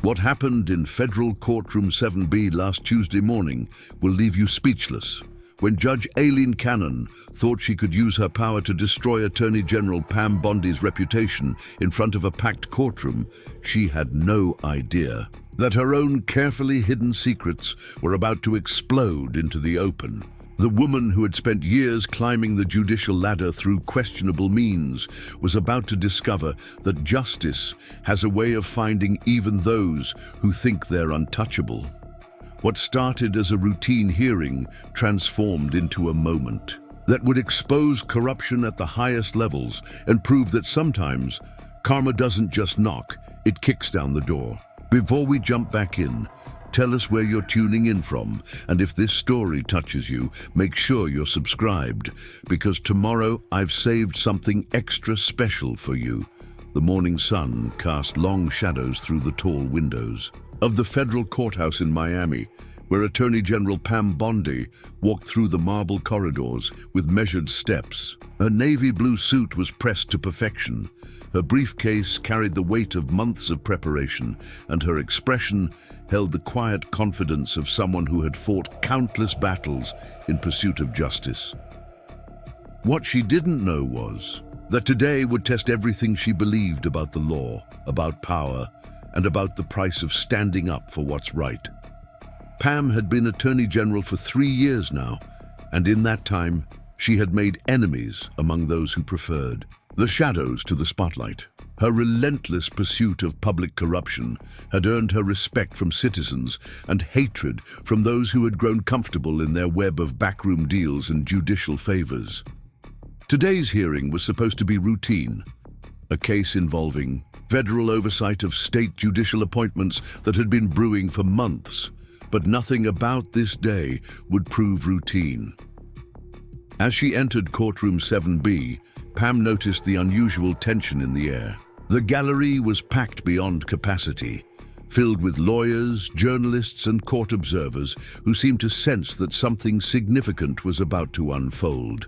What happened in Federal Courtroom 7B last Tuesday morning will leave you speechless. When Judge Aileen Cannon thought she could use her power to destroy Attorney General Pam Bondi's reputation in front of a packed courtroom, she had no idea that her own carefully hidden secrets were about to explode into the open. The woman who had spent years climbing the judicial ladder through questionable means was about to discover that justice has a way of finding even those who think they're untouchable. What started as a routine hearing transformed into a moment that would expose corruption at the highest levels and prove that sometimes karma doesn't just knock, it kicks down the door. Before we jump back in, tell us where you're tuning in from, and if this story touches you, make sure you're subscribed, because tomorrow I've saved something extra special for you. The morning sun cast long shadows through the tall windows of the federal courthouse in Miami, where Attorney General Pam Bondi walked through the marble corridors with measured steps. Her navy blue suit was pressed to perfection. Her briefcase carried the weight of months of preparation, and her expression held the quiet confidence of someone who had fought countless battles in pursuit of justice. What she didn't know was that today would test everything she believed about the law, about power, and about the price of standing up for what's right. Pam had been Attorney General for 3 years now, and in that time, she had made enemies among those who preferred the shadows to the spotlight. Her relentless pursuit of public corruption had earned her respect from citizens and hatred from those who had grown comfortable in their web of backroom deals and judicial favors. Today's hearing was supposed to be routine, a case involving federal oversight of state judicial appointments that had been brewing for months, but nothing about this day would prove routine. As she entered courtroom 7B, Pam noticed the unusual tension in the air. The gallery was packed beyond capacity, filled with lawyers, journalists, and court observers who seemed to sense that something significant was about to unfold.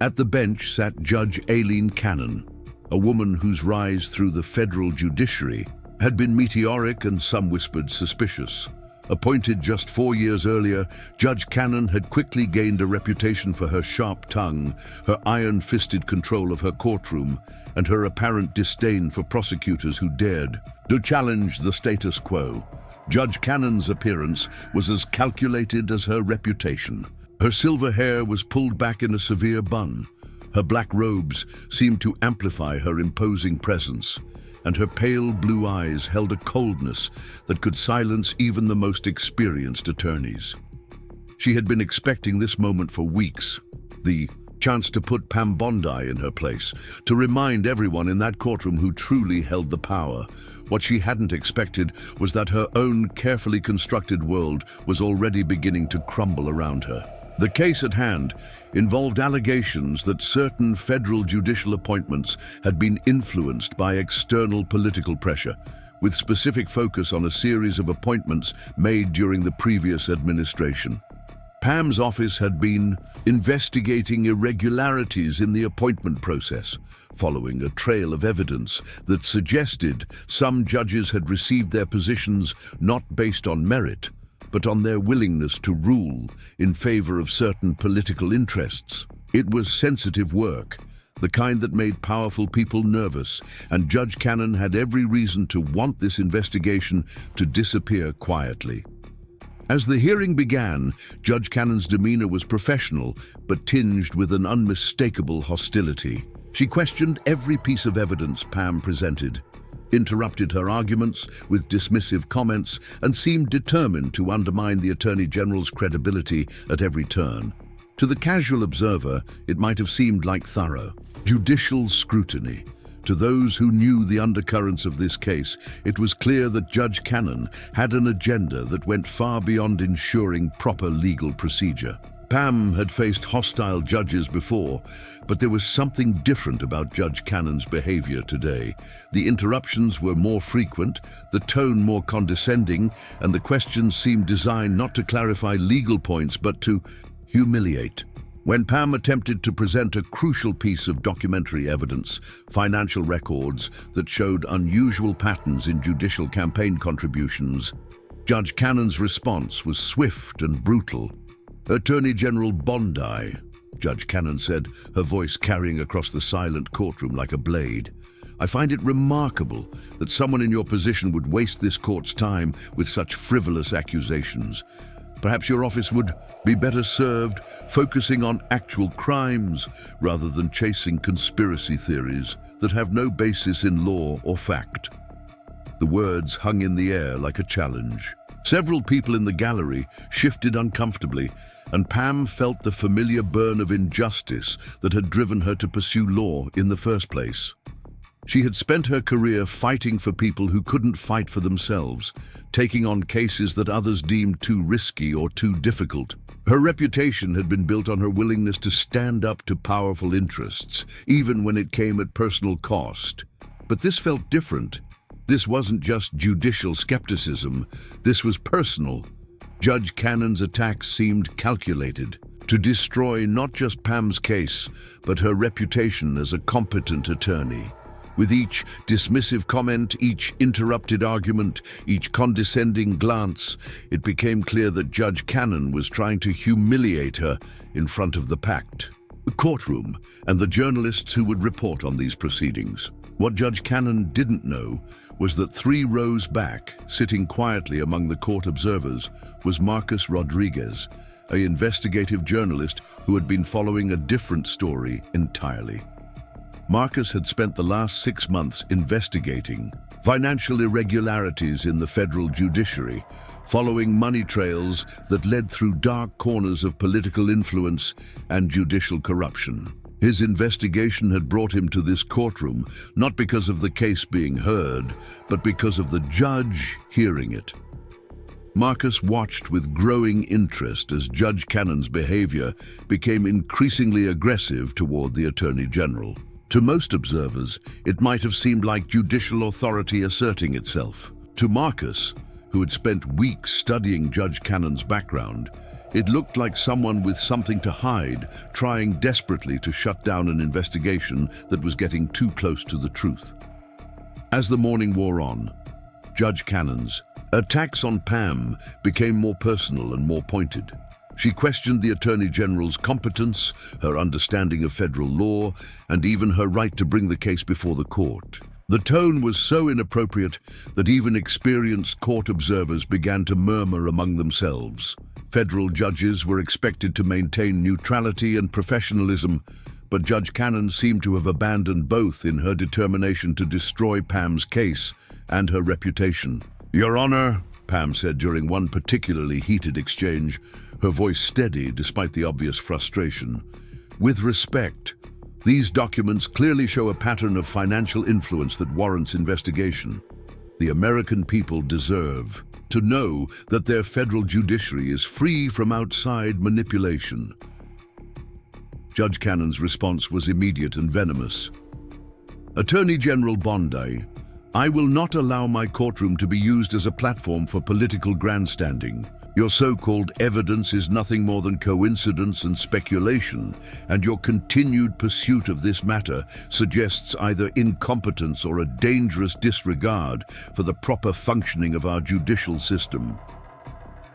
At the bench sat Judge Aileen Cannon, a woman whose rise through the federal judiciary had been meteoric and some whispered suspicious. Appointed just 4 years earlier, Judge Cannon had quickly gained a reputation for her sharp tongue, her iron-fisted control of her courtroom, and her apparent disdain for prosecutors who dared to challenge the status quo. Judge Cannon's appearance was as calculated as her reputation. Her silver hair was pulled back in a severe bun. Her black robes seemed to amplify her imposing presence, and her pale blue eyes held a coldness that could silence even the most experienced attorneys. She had been expecting this moment for weeks, the chance to put Pam Bondi in her place, to remind everyone in that courtroom who truly held the power. What she hadn't expected was that her own carefully constructed world was already beginning to crumble around her. The case at hand involved allegations that certain federal judicial appointments had been influenced by external political pressure, with specific focus on a series of appointments made during the previous administration. Pam's office had been investigating irregularities in the appointment process, following a trail of evidence that suggested some judges had received their positions not based on merit, but on their willingness to rule in favor of certain political interests. It was sensitive work, the kind that made powerful people nervous, and Judge Cannon had every reason to want this investigation to disappear quietly. As the hearing began, Judge Cannon's demeanor was professional, but tinged with an unmistakable hostility. She questioned every piece of evidence Pam presented, interrupted her arguments with dismissive comments, and seemed determined to undermine the Attorney General's credibility at every turn. To the casual observer, it might have seemed like thorough, judicial scrutiny. To those who knew the undercurrents of this case, it was clear that Judge Cannon had an agenda that went far beyond ensuring proper legal procedure. Pam had faced hostile judges before, but there was something different about Judge Cannon's behavior today. The interruptions were more frequent, the tone more condescending, and the questions seemed designed not to clarify legal points but to humiliate. When Pam attempted to present a crucial piece of documentary evidence, financial records that showed unusual patterns in judicial campaign contributions, Judge Cannon's response was swift and brutal. "Attorney General Bondi," Judge Cannon said, her voice carrying across the silent courtroom like a blade, "I find it remarkable that someone in your position would waste this court's time with such frivolous accusations. Perhaps your office would be better served focusing on actual crimes rather than chasing conspiracy theories that have no basis in law or fact." The words hung in the air like a challenge. Several people in the gallery shifted uncomfortably, and Pam felt the familiar burn of injustice that had driven her to pursue law in the first place. She had spent her career fighting for people who couldn't fight for themselves, taking on cases that others deemed too risky or too difficult. Her reputation had been built on her willingness to stand up to powerful interests, even when it came at personal cost. But this felt different. This wasn't just judicial skepticism, this was personal. Judge Cannon's attacks seemed calculated to destroy not just Pam's case, but her reputation as a competent attorney. With each dismissive comment, each interrupted argument, each condescending glance, it became clear that Judge Cannon was trying to humiliate her in front of the packed courtroom and the journalists who would report on these proceedings. What Judge Cannon didn't know was that 3 rows back, sitting quietly among the court observers, was Marcus Rodriguez, an investigative journalist who had been following a different story entirely. Marcus had spent the last 6 months investigating financial irregularities in the federal judiciary, following money trails that led through dark corners of political influence and judicial corruption. His investigation had brought him to this courtroom not because of the case being heard, but because of the judge hearing it. Marcus watched with growing interest as Judge Cannon's behavior became increasingly aggressive toward the Attorney General. To most observers, it might have seemed like judicial authority asserting itself. To Marcus, who had spent weeks studying Judge Cannon's background, it looked like someone with something to hide, trying desperately to shut down an investigation that was getting too close to the truth. As the morning wore on, Judge Cannon's attacks on Pam became more personal and more pointed. She questioned the Attorney General's competence, her understanding of federal law, and even her right to bring the case before the court. The tone was so inappropriate that even experienced court observers began to murmur among themselves. Federal judges were expected to maintain neutrality and professionalism, but Judge Cannon seemed to have abandoned both in her determination to destroy Pam's case and her reputation. "Your Honor," Pam said during one particularly heated exchange, her voice steady despite the obvious frustration. "With respect, these documents clearly show a pattern of financial influence that warrants investigation. The American people deserve to know that their federal judiciary is free from outside manipulation." Judge Cannon's response was immediate and venomous. "Attorney General Bondi, I will not allow my courtroom to be used as a platform for political grandstanding. Your so-called evidence is nothing more than coincidence and speculation, and your continued pursuit of this matter suggests either incompetence or a dangerous disregard for the proper functioning of our judicial system."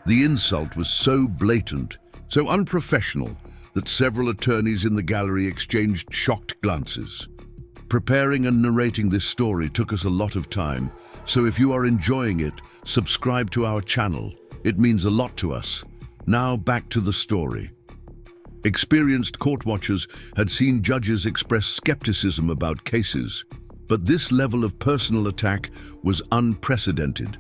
The insult was so blatant, so unprofessional, that several attorneys in the gallery exchanged shocked glances. Preparing and narrating this story took us a lot of time, so if you are enjoying it, subscribe to our channel. It means a lot to us. Now back to the story. Experienced court watchers had seen judges express skepticism about cases, but this level of personal attack was unprecedented.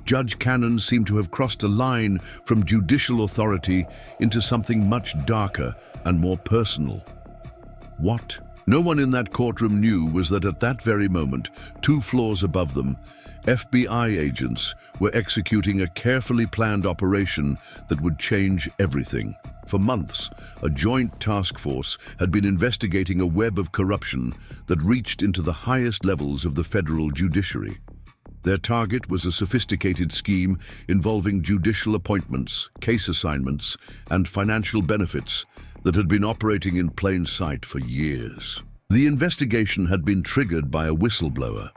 Judge Cannon seemed to have crossed a line from judicial authority into something much darker and more personal. What no one in that courtroom knew was that at that very moment, 2 floors above them, FBI agents were executing a carefully planned operation that would change everything. For months, a joint task force had been investigating a web of corruption that reached into the highest levels of the federal judiciary. Their target was a sophisticated scheme involving judicial appointments, case assignments, and financial benefits that had been operating in plain sight for years. The investigation had been triggered by a whistleblower,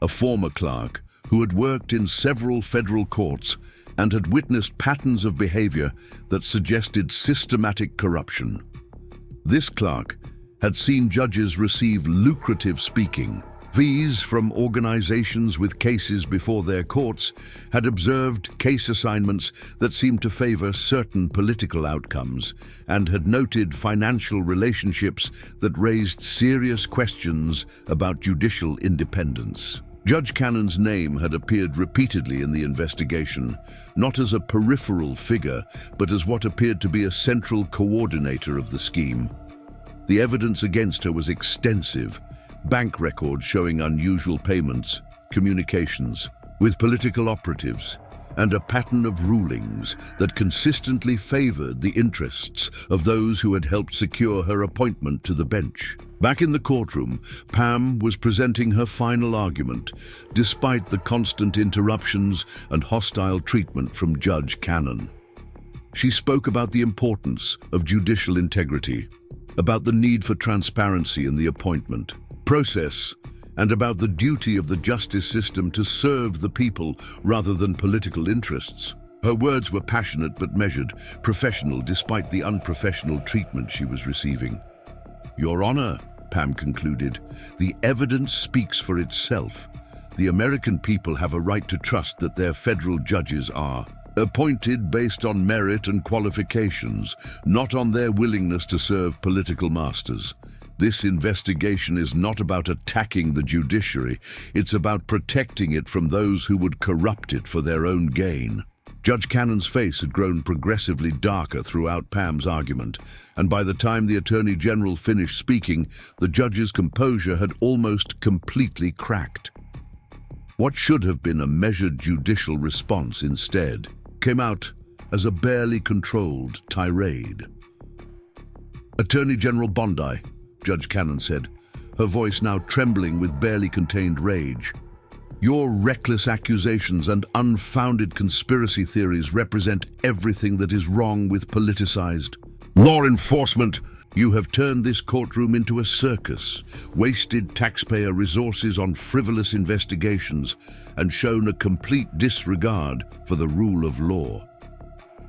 a former clerk who had worked in several federal courts and had witnessed patterns of behavior that suggested systematic corruption. This clerk had seen judges receive lucrative speaking fees from organizations with cases before their courts, had observed case assignments that seemed to favor certain political outcomes, and had noted financial relationships that raised serious questions about judicial independence. Judge Cannon's name had appeared repeatedly in the investigation, not as a peripheral figure, but as what appeared to be a central coordinator of the scheme. The evidence against her was extensive: bank records showing unusual payments, communications with political operatives, and a pattern of rulings that consistently favored the interests of those who had helped secure her appointment to the bench. Back in the courtroom, Pam was presenting her final argument, despite the constant interruptions and hostile treatment from Judge Cannon. She spoke about the importance of judicial integrity, about the need for transparency in the appointment process, and about the duty of the justice system to serve the people rather than political interests. Her words were passionate but measured, professional despite the unprofessional treatment she was receiving. "Your Honor," Pam concluded, "the evidence speaks for itself. The American people have a right to trust that their federal judges are appointed based on merit and qualifications, not on their willingness to serve political masters. This investigation is not about attacking the judiciary, it's about protecting it from those who would corrupt it for their own gain." Judge Cannon's face had grown progressively darker throughout Pam's argument, and by the time the Attorney General finished speaking, the judge's composure had almost completely cracked. What should have been a measured judicial response instead came out as a barely controlled tirade. "Attorney General Bondi," Judge Cannon said, her voice now trembling with barely contained rage, "your reckless accusations and unfounded conspiracy theories represent everything that is wrong with politicized law enforcement. You have turned this courtroom into a circus, wasted taxpayer resources on frivolous investigations, and shown a complete disregard for the rule of law.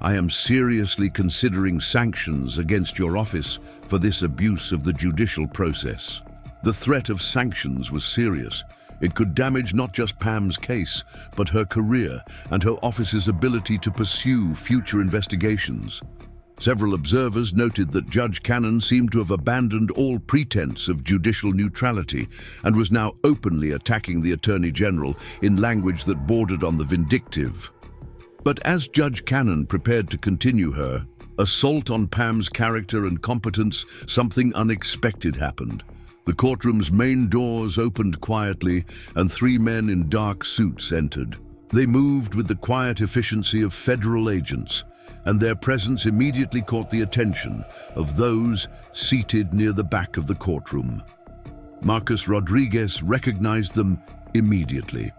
I am seriously considering sanctions against your office for this abuse of the judicial process." The threat of sanctions was serious. It could damage not just Pam's case, but her career and her office's ability to pursue future investigations. Several observers noted that Judge Cannon seemed to have abandoned all pretense of judicial neutrality and was now openly attacking the Attorney General in language that bordered on the vindictive. But as Judge Cannon prepared to continue her assault on Pam's character and competence, something unexpected happened. The courtroom's main doors opened quietly, and 3 men in dark suits entered. They moved with the quiet efficiency of federal agents, and their presence immediately caught the attention of those seated near the back of the courtroom. Marcus Rodriguez recognized them immediately.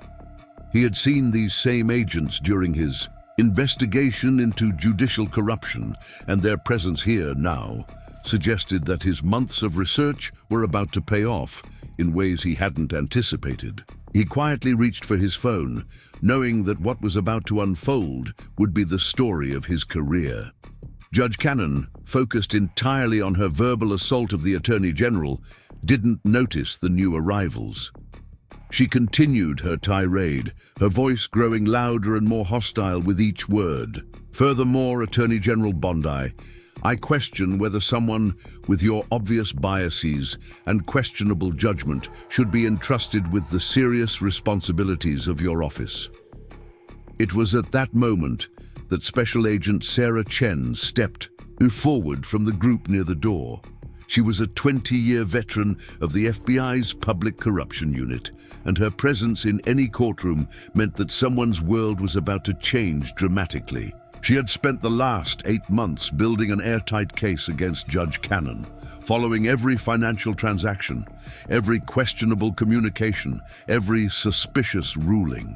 He had seen these same agents during his investigation into judicial corruption, and their presence here now suggested that his months of research were about to pay off in ways he hadn't anticipated. He quietly reached for his phone, knowing that what was about to unfold would be the story of his career. Judge Cannon, focused entirely on her verbal assault of the Attorney General, didn't notice the new arrivals. She continued her tirade, her voice growing louder and more hostile with each word. "Furthermore, Attorney General Bondi, I question whether someone with your obvious biases and questionable judgment should be entrusted with the serious responsibilities of your office." It was at that moment that Special Agent Sarah Chen stepped forward from the group near the door. She was a 20-year veteran of the FBI's Public Corruption Unit, and her presence in any courtroom meant that someone's world was about to change dramatically. She had spent the last 8 months building an airtight case against Judge Cannon, following every financial transaction, every questionable communication, every suspicious ruling.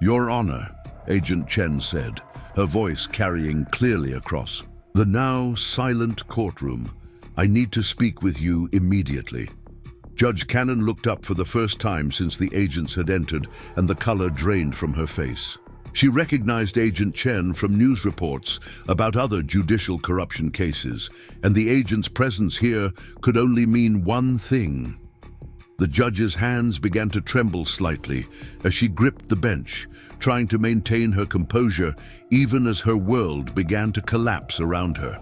"Your Honor," Agent Chen said, her voice carrying clearly across, The now silent courtroom. I need to speak with you immediately. Judge Cannon looked up for the first time since the agents had entered, and the color drained from her face. She recognized Agent Chen from news reports about other judicial corruption cases, and the agent's presence here could only mean one thing. The judge's hands began to tremble slightly as she gripped the bench, trying to maintain her composure even as her world began to collapse around her.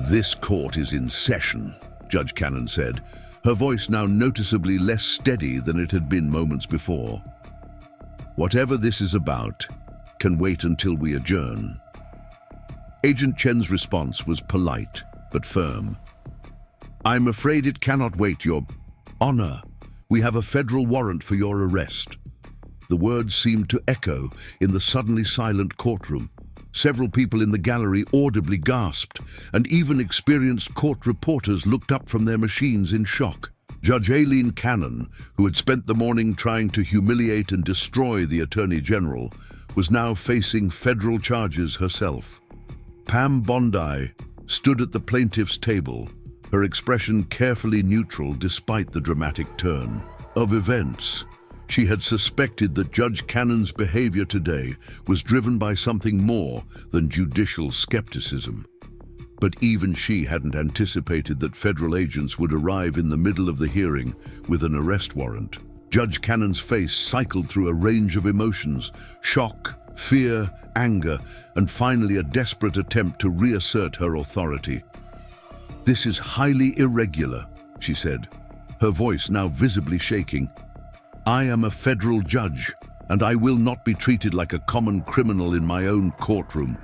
"This court is in session," Judge Cannon said, her voice now noticeably less steady than it had been moments before. "Whatever this is about can wait until we adjourn." Agent Chen's response was polite but firm. "I'm afraid it cannot wait, Your Honor. We have a federal warrant for your arrest." The words seemed to echo in the suddenly silent courtroom. Several people in the gallery audibly gasped, and even experienced court reporters looked up from their machines in shock. Judge Aileen Cannon, who had spent the morning trying to humiliate and destroy the Attorney General, was now facing federal charges herself. Pam Bondi stood at the plaintiff's table, her expression carefully neutral despite the dramatic turn of events. She had suspected that Judge Cannon's behavior today was driven by something more than judicial skepticism. But even she hadn't anticipated that federal agents would arrive in the middle of the hearing with an arrest warrant. Judge Cannon's face cycled through a range of emotions: shock, fear, anger, and finally a desperate attempt to reassert her authority. "This is highly irregular," she said, her voice now visibly shaking. "I am a federal judge, and I will not be treated like a common criminal in my own courtroom."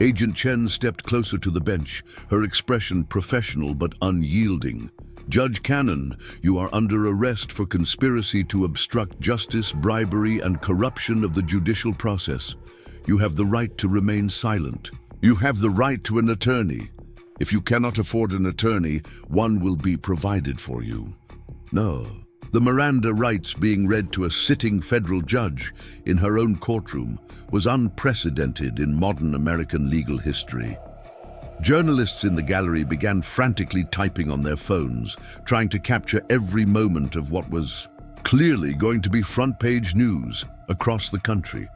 Agent Chen stepped closer to the bench, her expression professional but unyielding. "Judge Cannon, you are under arrest for conspiracy to obstruct justice, bribery, and corruption of the judicial process. You have the right to remain silent. You have the right to an attorney. If you cannot afford an attorney, one will be provided for you." No. The Miranda rights being read to a sitting federal judge in her own courtroom was unprecedented in modern American legal history. Journalists in the gallery began frantically typing on their phones, trying to capture every moment of what was clearly going to be front-page news across the country.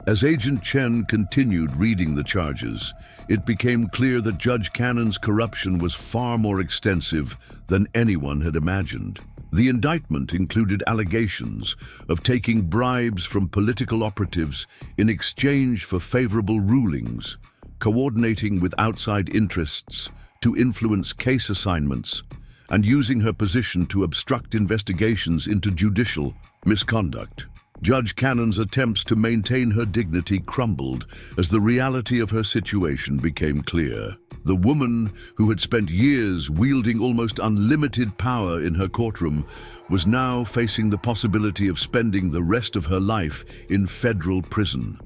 As Agent Chen continued reading the charges, it became clear that Judge Cannon's corruption was far more extensive than anyone had imagined. The indictment included allegations of taking bribes from political operatives in exchange for favorable rulings, coordinating with outside interests to influence case assignments, and using her position to obstruct investigations into judicial misconduct. Judge Cannon's attempts to maintain her dignity crumbled as the reality of her situation became clear. The woman who had spent years wielding almost unlimited power in her courtroom was now facing the possibility of spending the rest of her life in federal prison.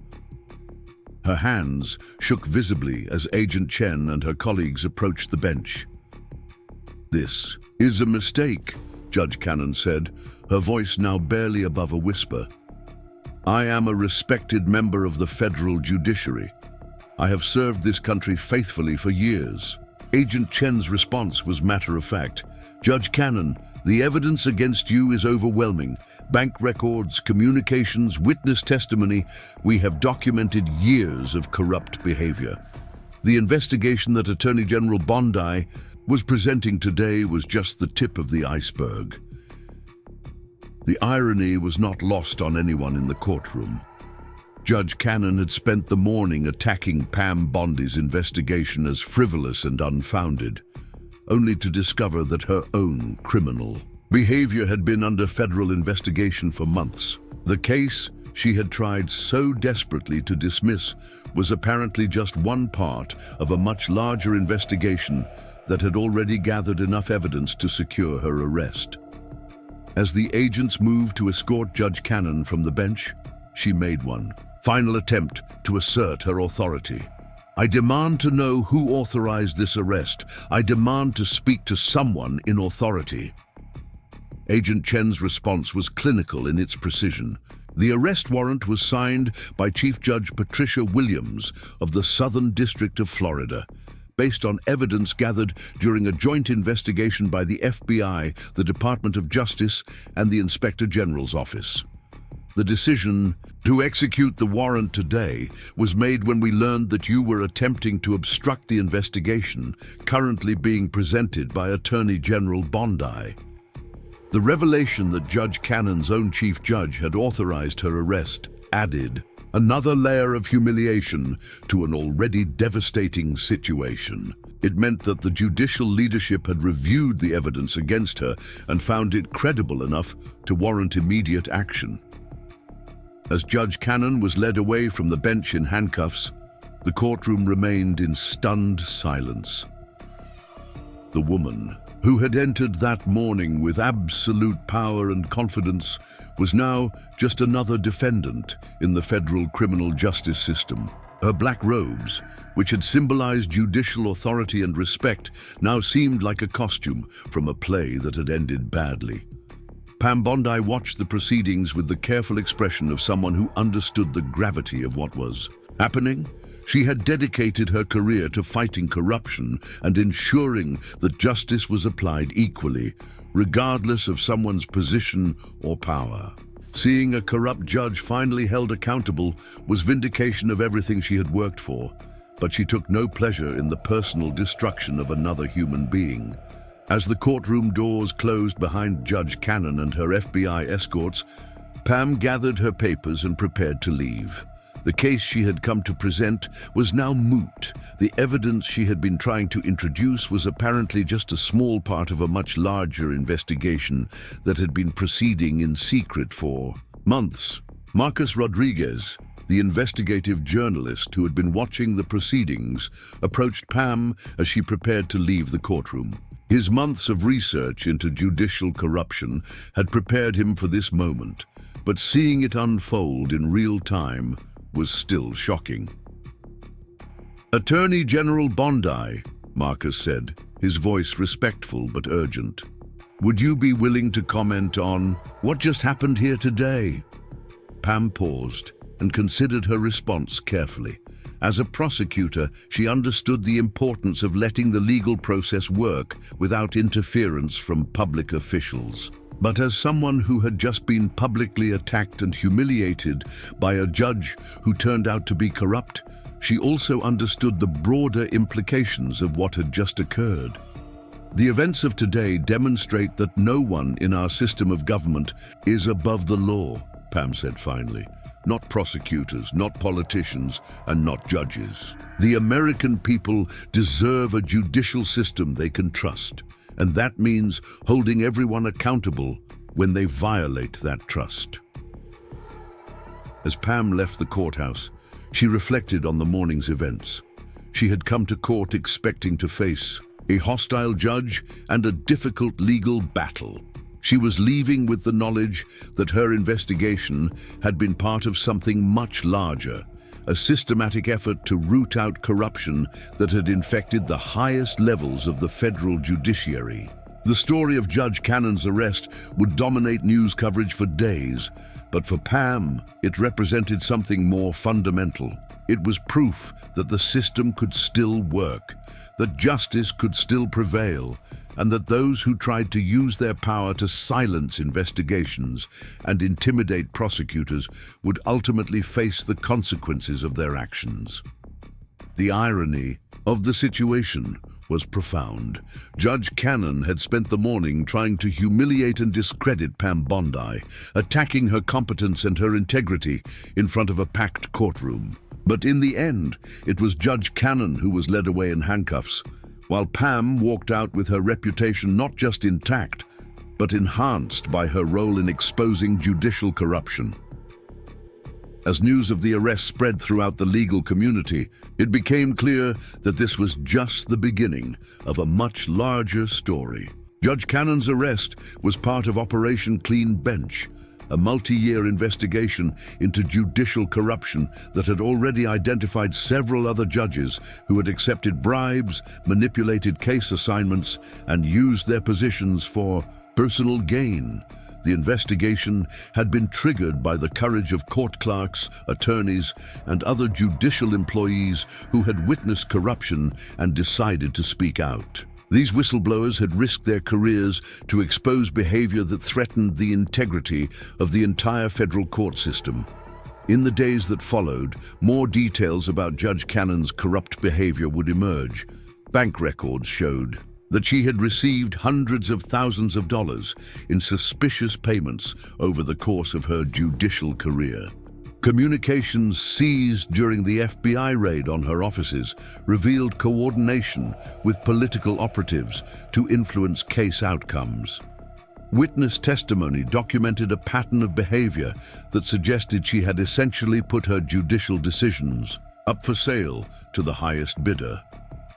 Her hands shook visibly as Agent Chen and her colleagues approached the bench. "This is a mistake," Judge Cannon said, her voice now barely above a whisper. "I am a respected member of the federal judiciary. I have served this country faithfully for years." Agent Chen's response was matter-of-fact. "Judge Cannon, the evidence against you is overwhelming. Bank records, communications, witness testimony. We have documented years of corrupt behavior. The investigation that Attorney General Bondi was presenting today was just the tip of the iceberg." The irony was not lost on anyone in the courtroom. Judge Cannon had spent the morning attacking Pam Bondi's investigation as frivolous and unfounded, only to discover that her own criminal behavior had been under federal investigation for months. The case she had tried so desperately to dismiss was apparently just one part of a much larger investigation that had already gathered enough evidence to secure her arrest. As the agents moved to escort Judge Cannon from the bench, she made one final attempt to assert her authority. "I demand to know who authorized this arrest. I demand to speak to someone in authority." Agent Chen's response was clinical in its precision. The arrest warrant was signed by Chief Judge Patricia Williams of the Southern District of Florida, based on evidence gathered during a joint investigation by the FBI, the Department of Justice, and the Inspector General's office. The decision to execute the warrant today was made when we learned that you were attempting to obstruct the investigation currently being presented by Attorney General Bondi. The revelation that Judge Cannon's own chief judge had authorized her arrest added another layer of humiliation to an already devastating situation. It meant that the judicial leadership had reviewed the evidence against her and found it credible enough to warrant immediate action. As Judge Cannon was led away from the bench in handcuffs, the courtroom remained in stunned silence. The woman, who had entered that morning with absolute power and confidence, was now just another defendant in the federal criminal justice system. Her black robes, which had symbolized judicial authority and respect, now seemed like a costume from a play that had ended badly. Pam Bondi watched the proceedings with the careful expression of someone who understood the gravity of what was happening. She had dedicated her career to fighting corruption and ensuring that justice was applied equally, regardless of someone's position or power. Seeing a corrupt judge finally held accountable was vindication of everything she had worked for, but she took no pleasure in the personal destruction of another human being. As the courtroom doors closed behind Judge Cannon and her FBI escorts, Pam gathered her papers and prepared to leave. The case she had come to present was now moot. The evidence she had been trying to introduce was apparently just a small part of a much larger investigation that had been proceeding in secret for months. Marcus Rodriguez, the investigative journalist who had been watching the proceedings, approached Pam as she prepared to leave the courtroom. His months of research into judicial corruption had prepared him for this moment, but seeing it unfold in real time was still shocking. "Attorney General Bondi," Marcus said, his voice respectful but urgent. "Would you be willing to comment on what just happened here today?" Pam paused and considered her response carefully. As a prosecutor, she understood the importance of letting the legal process work without interference from public officials. But as someone who had just been publicly attacked and humiliated by a judge who turned out to be corrupt, she also understood the broader implications of what had just occurred. The events of today demonstrate that no one in our system of government is above the law, Pam said finally. Not prosecutors, not politicians, and not judges. The American people deserve a judicial system they can trust, and that means holding everyone accountable when they violate that trust. As Pam left the courthouse, she reflected on the morning's events. She had come to court expecting to face a hostile judge and a difficult legal battle. She was leaving with the knowledge that her investigation had been part of something much larger, a systematic effort to root out corruption that had infected the highest levels of the federal judiciary. The story of Judge Cannon's arrest would dominate news coverage for days, but for Pam, it represented something more fundamental. It was proof that the system could still work, that justice could still prevail, and that those who tried to use their power to silence investigations and intimidate prosecutors would ultimately face the consequences of their actions. The irony of the situation was profound. Judge Cannon had spent the morning trying to humiliate and discredit Pam Bondi, attacking her competence and her integrity in front of a packed courtroom. But in the end, it was Judge Cannon who was led away in handcuffs, while Pam walked out with her reputation not just intact, but enhanced by her role in exposing judicial corruption. As news of the arrest spread throughout the legal community, it became clear that this was just the beginning of a much larger story. Judge Cannon's arrest was part of Operation Clean Bench, a multi-year investigation into judicial corruption that had already identified several other judges who had accepted bribes, manipulated case assignments, and used their positions for personal gain. The investigation had been triggered by the courage of court clerks, attorneys, and other judicial employees who had witnessed corruption and decided to speak out. These whistleblowers had risked their careers to expose behavior that threatened the integrity of the entire federal court system. In the days that followed, more details about Judge Cannon's corrupt behavior would emerge. Bank records showed that she had received hundreds of thousands of dollars in suspicious payments over the course of her judicial career. Communications seized during the FBI raid on her offices revealed coordination with political operatives to influence case outcomes. Witness testimony documented a pattern of behavior that suggested she had essentially put her judicial decisions up for sale to the highest bidder.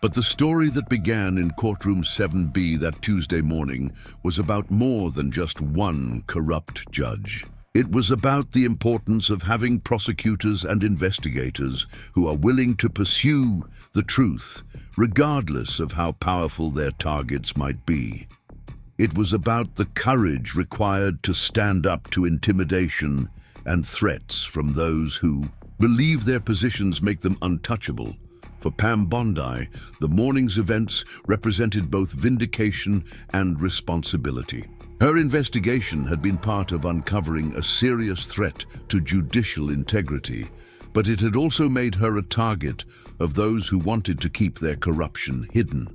But the story that began in Courtroom 7B that Tuesday morning was about more than just one corrupt judge. It was about the importance of having prosecutors and investigators who are willing to pursue the truth, regardless of how powerful their targets might be. It was about the courage required to stand up to intimidation and threats from those who believe their positions make them untouchable. For Pam Bondi, the morning's events represented both vindication and responsibility. Her investigation had been part of uncovering a serious threat to judicial integrity, but it had also made her a target of those who wanted to keep their corruption hidden.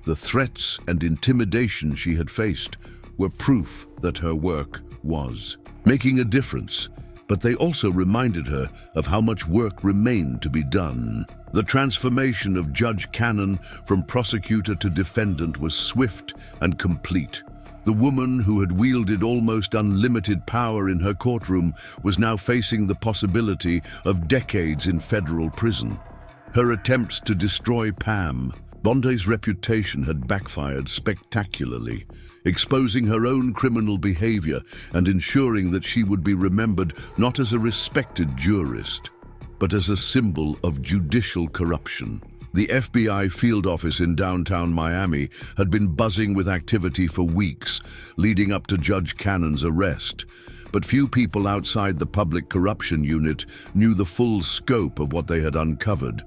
The threats and intimidation she had faced were proof that her work was making a difference, but they also reminded her of how much work remained to be done. The transformation of Judge Cannon from prosecutor to defendant was swift and complete. The woman who had wielded almost unlimited power in her courtroom was now facing the possibility of decades in federal prison. Her attempts to destroy Pam Bondi's reputation had backfired spectacularly, exposing her own criminal behavior and ensuring that she would be remembered not as a respected jurist, but as a symbol of judicial corruption. The FBI field office in downtown Miami had been buzzing with activity for weeks, leading up to Judge Cannon's arrest. But few people outside the Public Corruption Unit knew the full scope of what they had uncovered.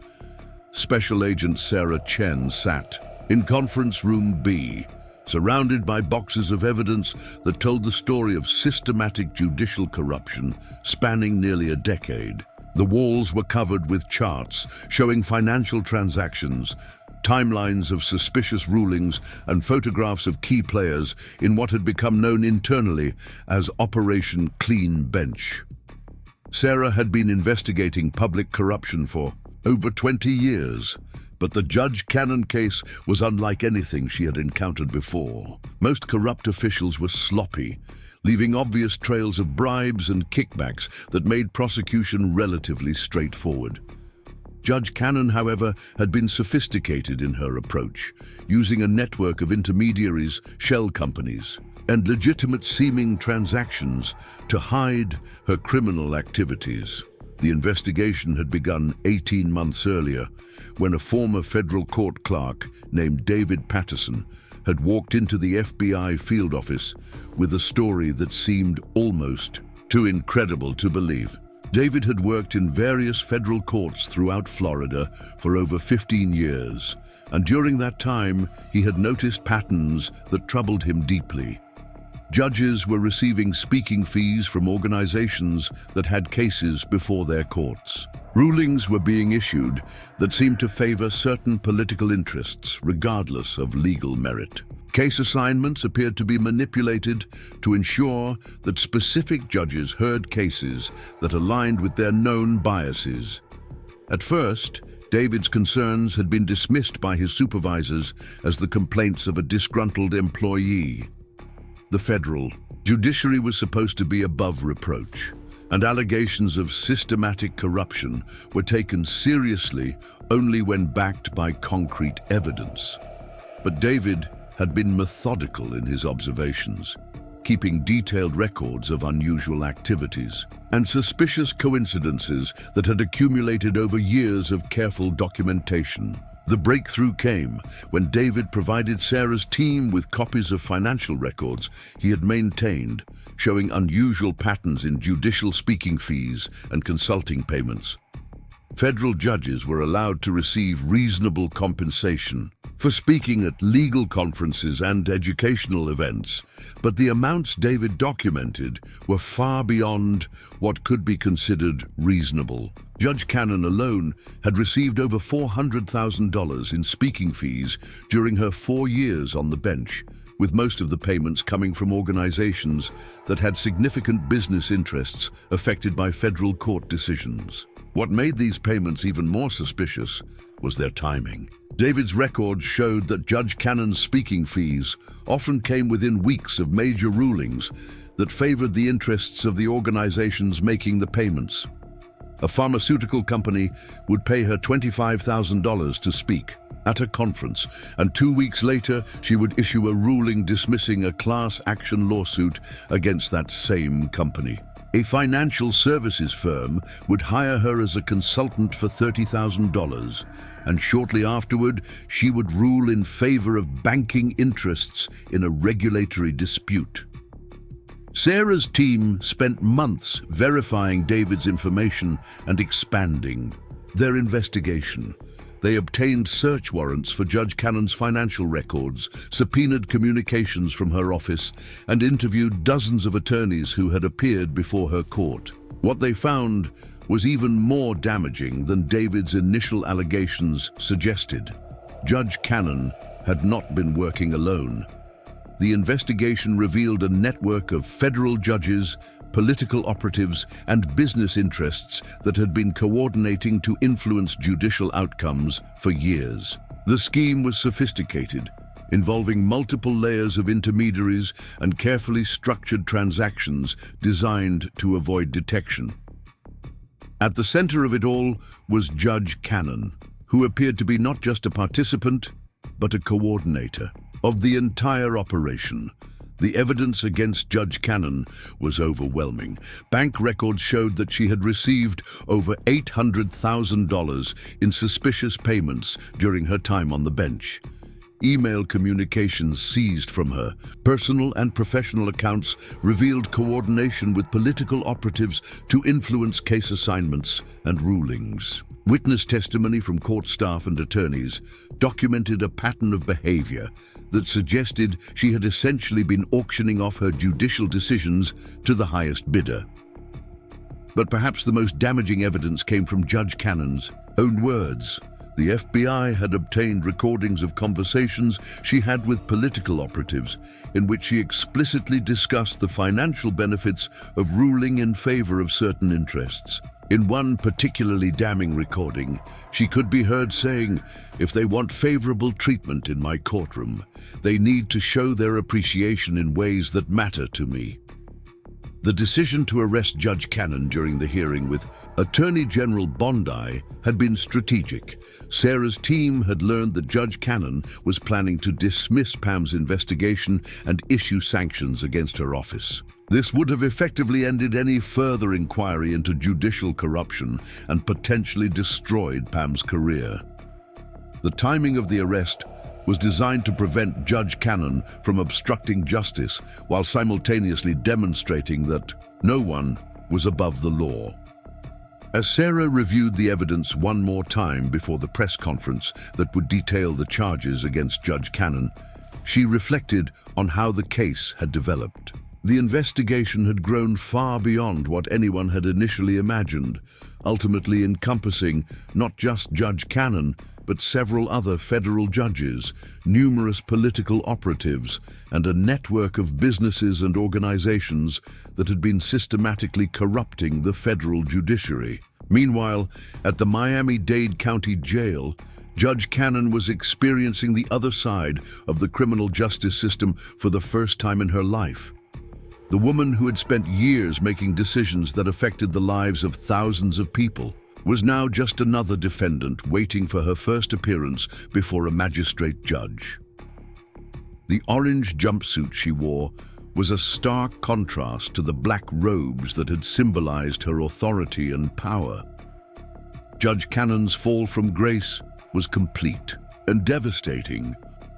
Special Agent Sarah Chen sat in Conference Room B, surrounded by boxes of evidence that told the story of systematic judicial corruption spanning nearly a decade. The walls were covered with charts showing financial transactions, timelines of suspicious rulings, and photographs of key players in what had become known internally as Operation Clean Bench. Sarah had been investigating public corruption for over 20 years, but the Judge Cannon case was unlike anything she had encountered before. Most corrupt officials were sloppy, leaving obvious trails of bribes and kickbacks that made prosecution relatively straightforward. Judge Cannon, however, had been sophisticated in her approach, using a network of intermediaries, shell companies, and legitimate-seeming transactions to hide her criminal activities. The investigation had begun 18 months earlier, when a former federal court clerk named David Patterson had walked into the FBI field office with a story that seemed almost too incredible to believe. David had worked in various federal courts throughout Florida for over 15 years, and during that time he had noticed patterns that troubled him deeply. Judges were receiving speaking fees from organizations that had cases before their courts. Rulings were being issued that seemed to favor certain political interests, regardless of legal merit. Case assignments appeared to be manipulated to ensure that specific judges heard cases that aligned with their known biases. At first, David's concerns had been dismissed by his supervisors as the complaints of a disgruntled employee. The federal judiciary was supposed to be above reproach, and allegations of systematic corruption were taken seriously only when backed by concrete evidence. But David had been methodical in his observations, keeping detailed records of unusual activities and suspicious coincidences that had accumulated over years of careful documentation. The breakthrough came when David provided Sarah's team with copies of financial records he had maintained, showing unusual patterns in judicial speaking fees and consulting payments. Federal judges were allowed to receive reasonable compensation for speaking at legal conferences and educational events, but the amounts David documented were far beyond what could be considered reasonable. Judge Cannon alone had received over $400,000 in speaking fees during her 4 years on the bench, with most of the payments coming from organizations that had significant business interests affected by federal court decisions. What made these payments even more suspicious was their timing. David's records showed that Judge Cannon's speaking fees often came within weeks of major rulings that favored the interests of the organizations making the payments. A pharmaceutical company would pay her $25,000 to speak at a conference, and 2 weeks later she would issue a ruling dismissing a class action lawsuit against that same company. A financial services firm would hire her as a consultant for $30,000, and shortly afterward, she would rule in favor of banking interests in a regulatory dispute. Sarah's team spent months verifying David's information and expanding their investigation. They obtained search warrants for Judge Cannon's financial records, subpoenaed communications from her office, and interviewed dozens of attorneys who had appeared before her court. What they found was even more damaging than David's initial allegations suggested. Judge Cannon had not been working alone. The investigation revealed a network of federal judges, political operatives, and business interests that had been coordinating to influence judicial outcomes for years. The scheme was sophisticated, involving multiple layers of intermediaries and carefully structured transactions designed to avoid detection. At the center of it all was Judge Cannon, who appeared to be not just a participant, but a coordinator of the entire operation. The evidence against Judge Cannon was overwhelming. Bank records showed that she had received over $800,000 in suspicious payments during her time on the bench. Email communications seized from her, personal and professional accounts revealed coordination with political operatives to influence case assignments and rulings. Witness testimony from court staff and attorneys documented a pattern of behavior that suggested she had essentially been auctioning off her judicial decisions to the highest bidder. But perhaps the most damaging evidence came from Judge Cannon's own words. The FBI had obtained recordings of conversations she had with political operatives in which she explicitly discussed the financial benefits of ruling in favor of certain interests. In one particularly damning recording, she could be heard saying, "If they want favorable treatment in my courtroom, they need to show their appreciation in ways that matter to me." The decision to arrest Judge Cannon during the hearing with Attorney General Bondi had been strategic. Sarah's team had learned that Judge Cannon was planning to dismiss Pam's investigation and issue sanctions against her office. This would have effectively ended any further inquiry into judicial corruption and potentially destroyed Pam's career. The timing of the arrest was designed to prevent Judge Cannon from obstructing justice while simultaneously demonstrating that no one was above the law. As Sarah reviewed the evidence one more time before the press conference that would detail the charges against Judge Cannon, she reflected on how the case had developed. The investigation had grown far beyond what anyone had initially imagined, ultimately encompassing not just Judge Cannon, but several other federal judges, numerous political operatives, and a network of businesses and organizations that had been systematically corrupting the federal judiciary. Meanwhile, at the Miami-Dade County Jail, Judge Cannon was experiencing the other side of the criminal justice system for the first time in her life. The woman who had spent years making decisions that affected the lives of thousands of people was now just another defendant waiting for her first appearance before a magistrate judge. The orange jumpsuit she wore was a stark contrast to the black robes that had symbolized her authority and power. Judge Cannon's fall from grace was complete and devastating.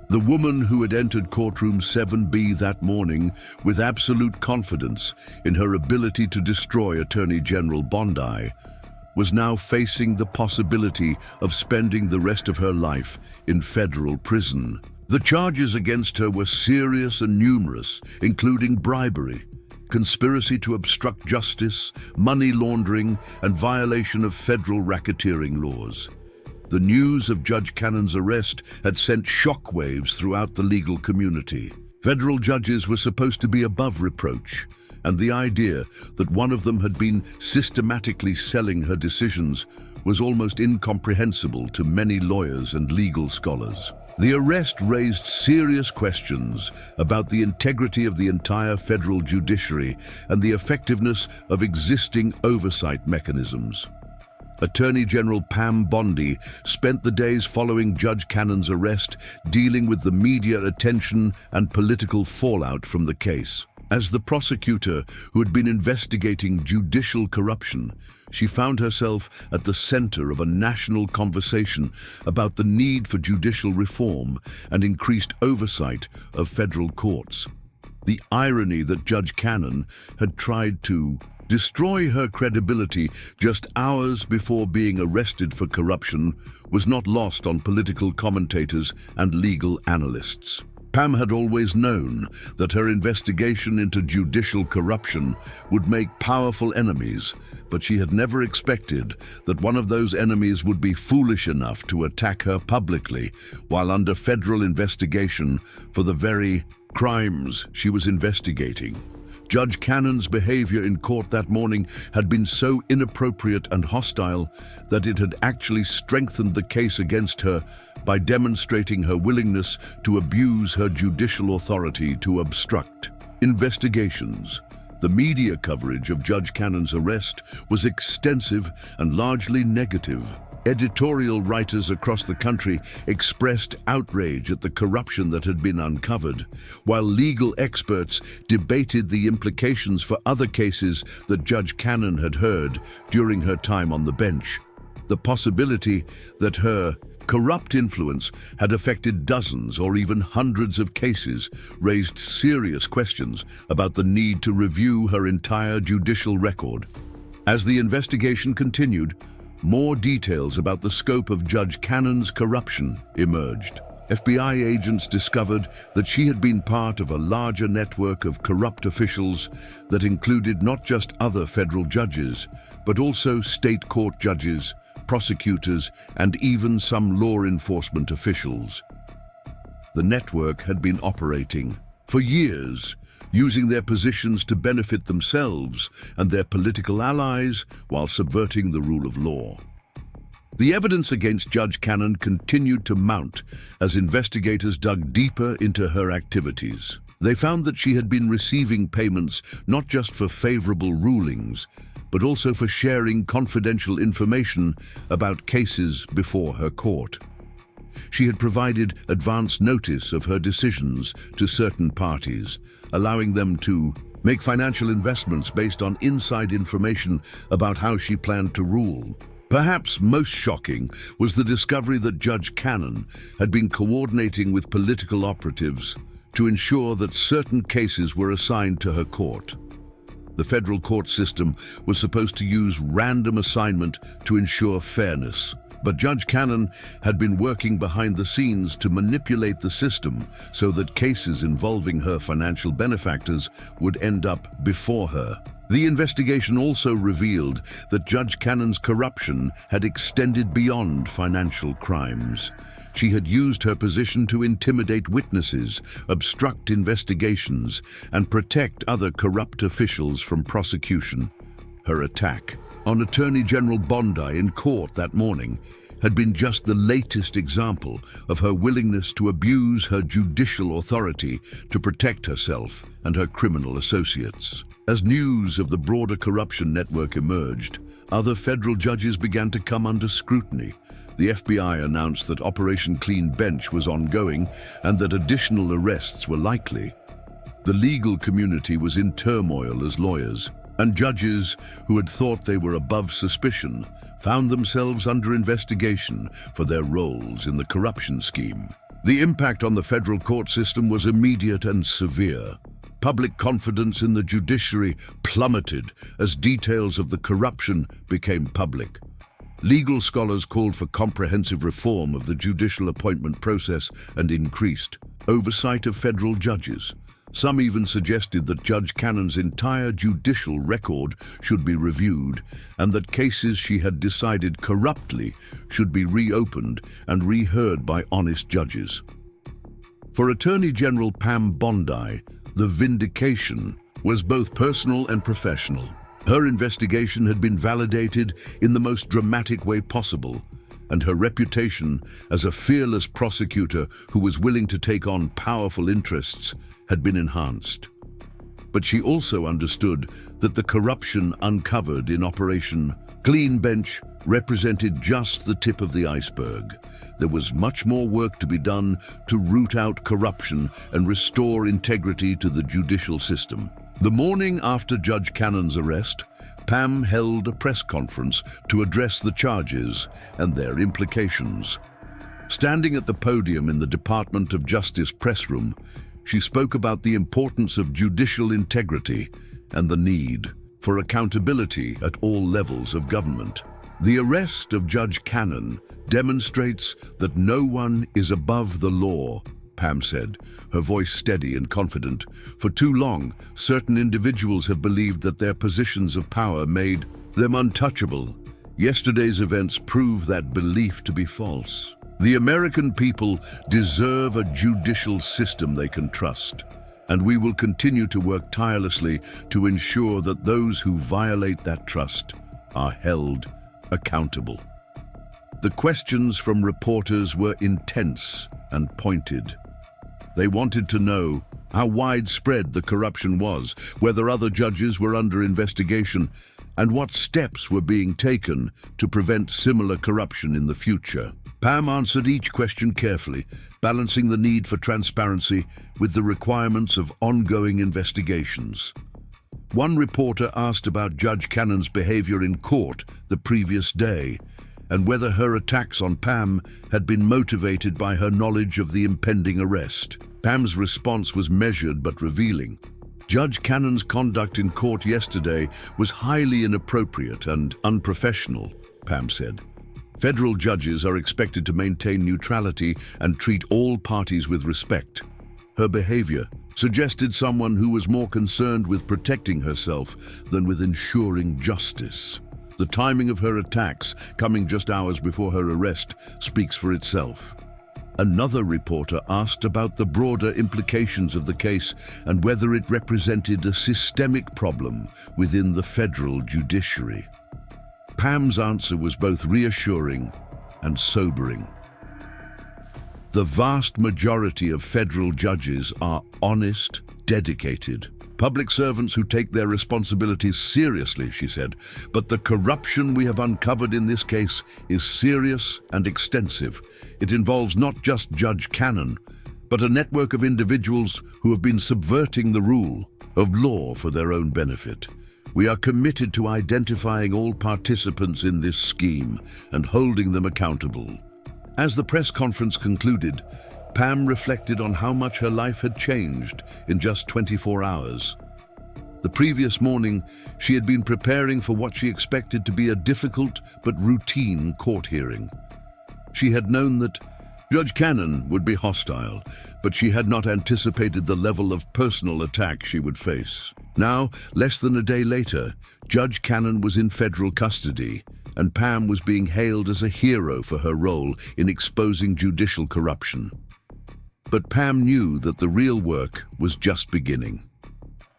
The woman who had entered courtroom 7B that morning with absolute confidence in her ability to destroy Attorney General Bondi was now facing the possibility of spending the rest of her life in federal prison. The charges against her were serious and numerous, including bribery, conspiracy to obstruct justice, money laundering, and violation of federal racketeering laws. The news of Judge Cannon's arrest had sent shockwaves throughout the legal community. Federal judges were supposed to be above reproach, and the idea that one of them had been systematically selling her decisions was almost incomprehensible to many lawyers and legal scholars. The arrest raised serious questions about the integrity of the entire federal judiciary and the effectiveness of existing oversight mechanisms. Attorney General Pam Bondi spent the days following Judge Cannon's arrest dealing with the media attention and political fallout from the case. As the prosecutor who had been investigating judicial corruption, she found herself at the center of a national conversation about the need for judicial reform and increased oversight of federal courts. The irony that Judge Cannon had tried to destroy her credibility just hours before being arrested for corruption was not lost on political commentators and legal analysts. Pam had always known that her investigation into judicial corruption would make powerful enemies, but she had never expected that one of those enemies would be foolish enough to attack her publicly while under federal investigation for the very crimes she was investigating. Judge Cannon's behavior in court that morning had been so inappropriate and hostile that it had actually strengthened the case against her by demonstrating her willingness to abuse her judicial authority to obstruct investigations. The media coverage of Judge Cannon's arrest was extensive and largely negative. Editorial writers across the country expressed outrage at the corruption that had been uncovered, while legal experts debated the implications for other cases that Judge Cannon had heard during her time on the bench. The possibility that her corrupt influence had affected dozens or even hundreds of cases raised serious questions about the need to review her entire judicial record. As the investigation continued, more details about the scope of Judge Cannon's corruption emerged. FBI agents discovered that she had been part of a larger network of corrupt officials that included not just other federal judges, but also state court judges, prosecutors, and even some law enforcement officials. The network had been operating for years, using their positions to benefit themselves and their political allies while subverting the rule of law. The evidence against Judge Cannon continued to mount as investigators dug deeper into her activities. They found that she had been receiving payments not just for favorable rulings, but also for sharing confidential information about cases before her court. She had provided advance notice of her decisions to certain parties, allowing them to make financial investments based on inside information about how she planned to rule. Perhaps most shocking was the discovery that Judge Cannon had been coordinating with political operatives to ensure that certain cases were assigned to her court. The federal court system was supposed to use random assignment to ensure fairness. But Judge Cannon had been working behind the scenes to manipulate the system so that cases involving her financial benefactors would end up before her. The investigation also revealed that Judge Cannon's corruption had extended beyond financial crimes. She had used her position to intimidate witnesses, obstruct investigations, and protect other corrupt officials from prosecution. Her attack on Attorney General Bondi in court that morning had been just the latest example of her willingness to abuse her judicial authority to protect herself and her criminal associates. As news of the broader corruption network emerged, other federal judges began to come under scrutiny. The FBI announced that Operation Clean Bench was ongoing and that additional arrests were likely. The legal community was in turmoil as lawyers, And judges who had thought they were above suspicion found themselves under investigation for their roles in the corruption scheme. The impact on the federal court system was immediate and severe. Public confidence in the judiciary plummeted as details of the corruption became public. Legal scholars called for comprehensive reform of the judicial appointment process and increased oversight of federal judges. Some even suggested that Judge Cannon's entire judicial record should be reviewed and that cases she had decided corruptly should be reopened and reheard by honest judges. For Attorney General Pam Bondi, the vindication was both personal and professional. Her investigation had been validated in the most dramatic way possible, and her reputation as a fearless prosecutor who was willing to take on powerful interests had been enhanced. But she also understood that the corruption uncovered in Operation Clean Bench represented just the tip of the iceberg. There was much more work to be done to root out corruption and restore integrity to the judicial system. The morning after Judge Cannon's arrest, Pam held a press conference to address the charges and their implications. Standing at the podium in the Department of Justice press room, she spoke about the importance of judicial integrity and the need for accountability at all levels of government. The arrest of Judge Cannon demonstrates that no one is above the law, Pam said, her voice steady and confident. For too long, certain individuals have believed that their positions of power made them untouchable. Yesterday's events prove that belief to be false. The American people deserve a judicial system they can trust, and we will continue to work tirelessly to ensure that those who violate that trust are held accountable. The questions from reporters were intense and pointed. They wanted to know how widespread the corruption was, whether other judges were under investigation, and what steps were being taken to prevent similar corruption in the future. Pam answered each question carefully, balancing the need for transparency with the requirements of ongoing investigations. One reporter asked about Judge Cannon's behavior in court the previous day, and whether her attacks on Pam had been motivated by her knowledge of the impending arrest. Pam's response was measured but revealing. Judge Cannon's conduct in court yesterday was highly inappropriate and unprofessional, Pam said. Federal judges are expected to maintain neutrality and treat all parties with respect. Her behavior suggested someone who was more concerned with protecting herself than with ensuring justice. The timing of her attacks, coming just hours before her arrest, speaks for itself. Another reporter asked about the broader implications of the case and whether it represented a systemic problem within the federal judiciary. Pam's answer was both reassuring and sobering. The vast majority of federal judges are honest, dedicated, public servants who take their responsibilities seriously, she said. But the corruption we have uncovered in this case is serious and extensive. It involves not just Judge Cannon, but a network of individuals who have been subverting the rule of law for their own benefit. We are committed to identifying all participants in this scheme and holding them accountable. As the press conference concluded, Pam reflected on how much her life had changed in just 24 hours. The previous morning, she had been preparing for what she expected to be a difficult but routine court hearing. She had known that Judge Cannon would be hostile, but she had not anticipated the level of personal attack she would face. Now, less than a day later, Judge Cannon was in federal custody, and Pam was being hailed as a hero for her role in exposing judicial corruption. But Pam knew that the real work was just beginning.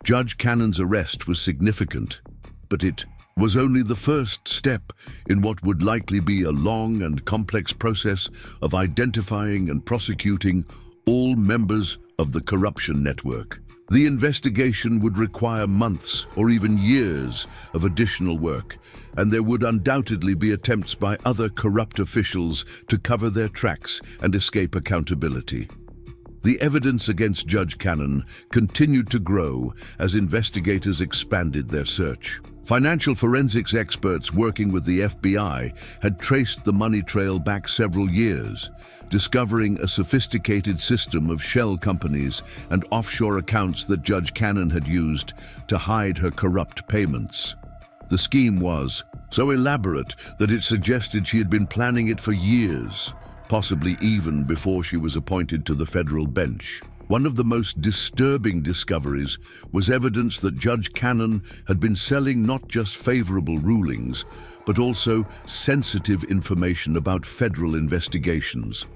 Judge Cannon's arrest was significant, but it was only the first step in what would likely be a long and complex process of identifying and prosecuting all members of the corruption network. The investigation would require months or even years of additional work, and there would undoubtedly be attempts by other corrupt officials to cover their tracks and escape accountability. The evidence against Judge Cannon continued to grow as investigators expanded their search. Financial forensics experts working with the FBI had traced the money trail back several years, discovering a sophisticated system of shell companies and offshore accounts that Judge Cannon had used to hide her corrupt payments. The scheme was so elaborate that it suggested she had been planning it for years, possibly even before she was appointed to the federal bench. One of the most disturbing discoveries was evidence that Judge Cannon had been selling not just favorable rulings, but also sensitive information about federal investigations.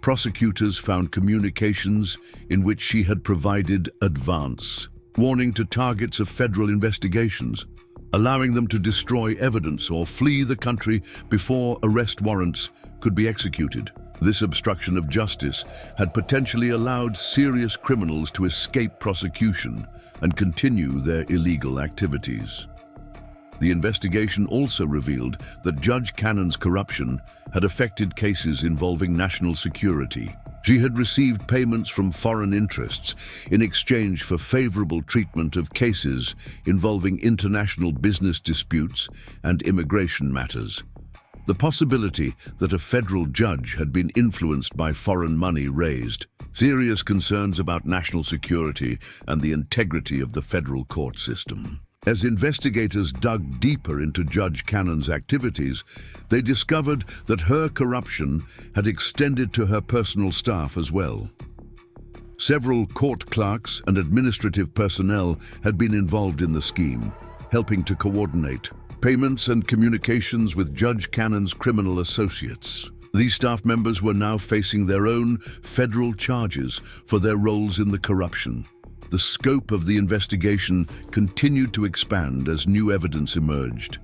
Prosecutors found communications in which she had provided advance warning to targets of federal investigations, allowing them to destroy evidence or flee the country before arrest warrants could be executed. This obstruction of justice had potentially allowed serious criminals to escape prosecution and continue their illegal activities. The investigation also revealed that Judge Cannon's corruption had affected cases involving national security. She had received payments from foreign interests in exchange for favorable treatment of cases involving international business disputes and immigration matters. The possibility that a federal judge had been influenced by foreign money raised serious concerns about national security and the integrity of the federal court system. As investigators dug deeper into Judge Cannon's activities, they discovered that her corruption had extended to her personal staff as well. Several court clerks and administrative personnel had been involved in the scheme, helping to coordinate payments and communications with Judge Cannon's criminal associates. These staff members were now facing their own federal charges for their roles in the corruption. The scope of the investigation continued to expand as new evidence emerged.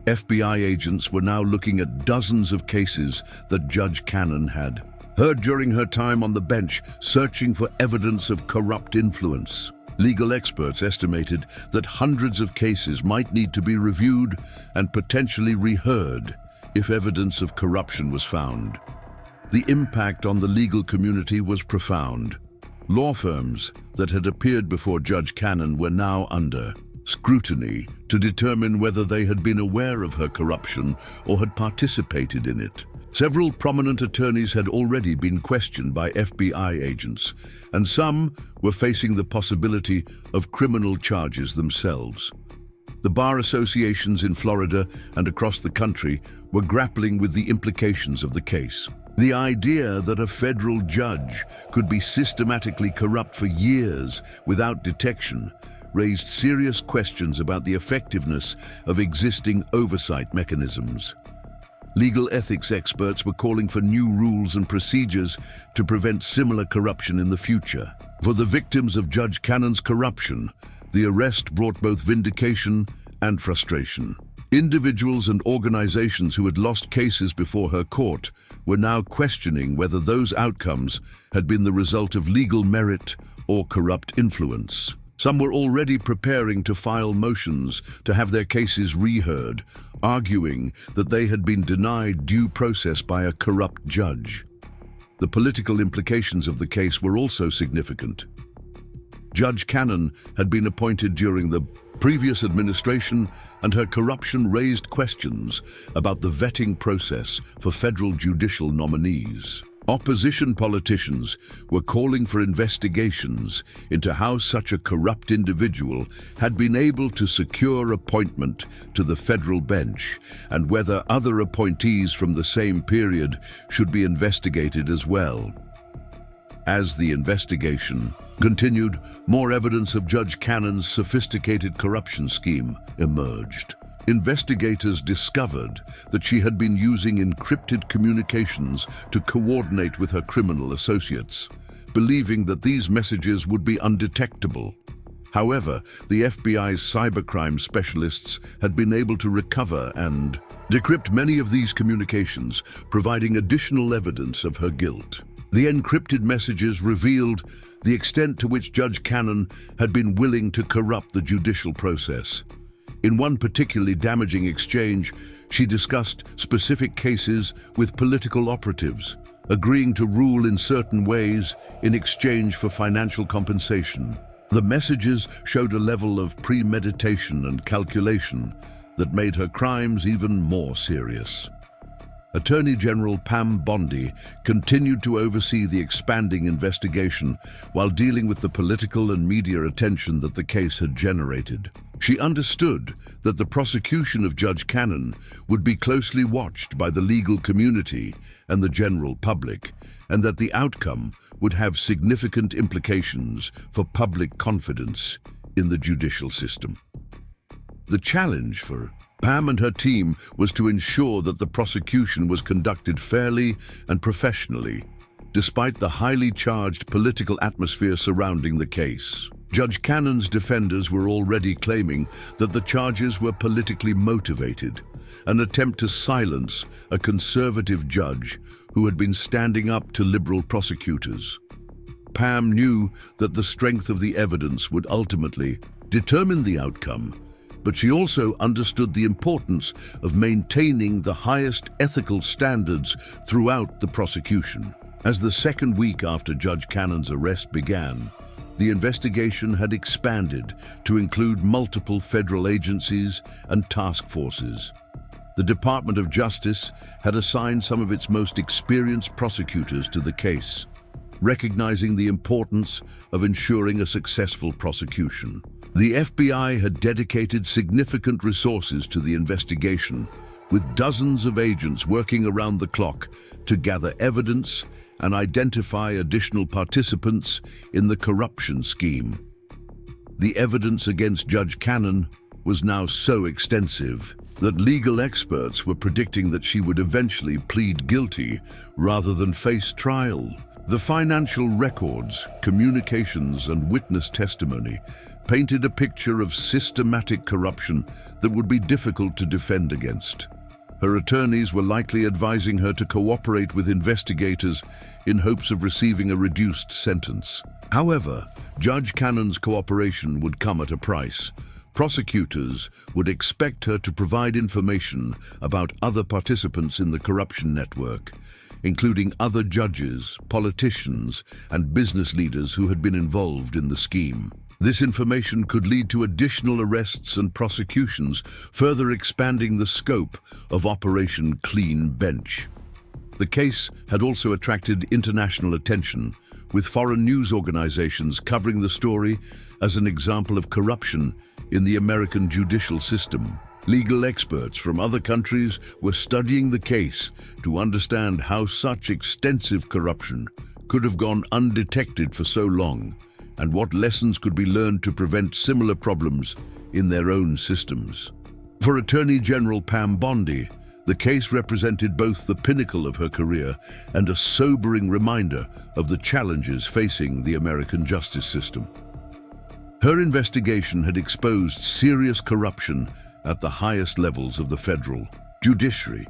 FBI agents were now looking at dozens of cases that Judge Cannon had heard during her time on the bench, searching for evidence of corrupt influence. Legal experts estimated that hundreds of cases might need to be reviewed and potentially reheard if evidence of corruption was found. The impact on the legal community was profound. Law firms that had appeared before Judge Cannon were now under scrutiny to determine whether they had been aware of her corruption or had participated in it. Several prominent attorneys had already been questioned by FBI agents, and some were facing the possibility of criminal charges themselves. The bar associations in Florida and across the country were grappling with the implications of the case. The idea that a federal judge could be systematically corrupt for years without detection raised serious questions about the effectiveness of existing oversight mechanisms. Legal ethics experts were calling for new rules and procedures to prevent similar corruption in the future. For the victims of Judge Cannon's corruption, the arrest brought both vindication and frustration. Individuals and organizations who had lost cases before her court were now questioning whether those outcomes had been the result of legal merit or corrupt influence. Some were already preparing to file motions to have their cases reheard, arguing that they had been denied due process by a corrupt judge. The political implications of the case were also significant. Judge Cannon had been appointed during the previous administration, and her corruption raised questions about the vetting process for federal judicial nominees. Opposition politicians were calling for investigations into how such a corrupt individual had been able to secure appointment to the federal bench, and whether other appointees from the same period should be investigated as well. As the investigation continued, more evidence of Judge Cannon's sophisticated corruption scheme emerged. Investigators discovered that she had been using encrypted communications to coordinate with her criminal associates, believing that these messages would be undetectable. However, the FBI's cybercrime specialists had been able to recover and decrypt many of these communications, providing additional evidence of her guilt. The encrypted messages revealed the extent to which Judge Cannon had been willing to corrupt the judicial process. In one particularly damaging exchange, she discussed specific cases with political operatives, agreeing to rule in certain ways in exchange for financial compensation. The messages showed a level of premeditation and calculation that made her crimes even more serious. Attorney General Pam Bondi continued to oversee the expanding investigation while dealing with the political and media attention that the case had generated. She understood that the prosecution of Judge Cannon would be closely watched by the legal community and the general public, and that the outcome would have significant implications for public confidence in the judicial system. The challenge for Pam and her team was to ensure that the prosecution was conducted fairly and professionally, despite the highly charged political atmosphere surrounding the case. Judge Cannon's defenders were already claiming that the charges were politically motivated, an attempt to silence a conservative judge who had been standing up to liberal prosecutors. Pam knew that the strength of the evidence would ultimately determine the outcome, but she also understood the importance of maintaining the highest ethical standards throughout the prosecution. As the second week after Judge Cannon's arrest began, the investigation had expanded to include multiple federal agencies and task forces. The Department of Justice had assigned some of its most experienced prosecutors to the case, recognizing the importance of ensuring a successful prosecution. The FBI had dedicated significant resources to the investigation, with dozens of agents working around the clock to gather evidence and identify additional participants in the corruption scheme. The evidence against Judge Cannon was now so extensive that legal experts were predicting that she would eventually plead guilty rather than face trial. The financial records, communications, and witness testimony painted a picture of systematic corruption that would be difficult to defend against. Her attorneys were likely advising her to cooperate with investigators in hopes of receiving a reduced sentence. However, Judge Cannon's cooperation would come at a price. Prosecutors would expect her to provide information about other participants in the corruption network, including other judges, politicians, and business leaders who had been involved in the scheme. This information could lead to additional arrests and prosecutions, further expanding the scope of Operation Clean Bench. The case had also attracted international attention, with foreign news organizations covering the story as an example of corruption in the American judicial system. Legal experts from other countries were studying the case to understand how such extensive corruption could have gone undetected for so long, and what lessons could be learned to prevent similar problems in their own systems. For Attorney General Pam Bondi, the case represented both the pinnacle of her career and a sobering reminder of the challenges facing the American justice system. Her investigation had exposed serious corruption at the highest levels of the federal judiciary,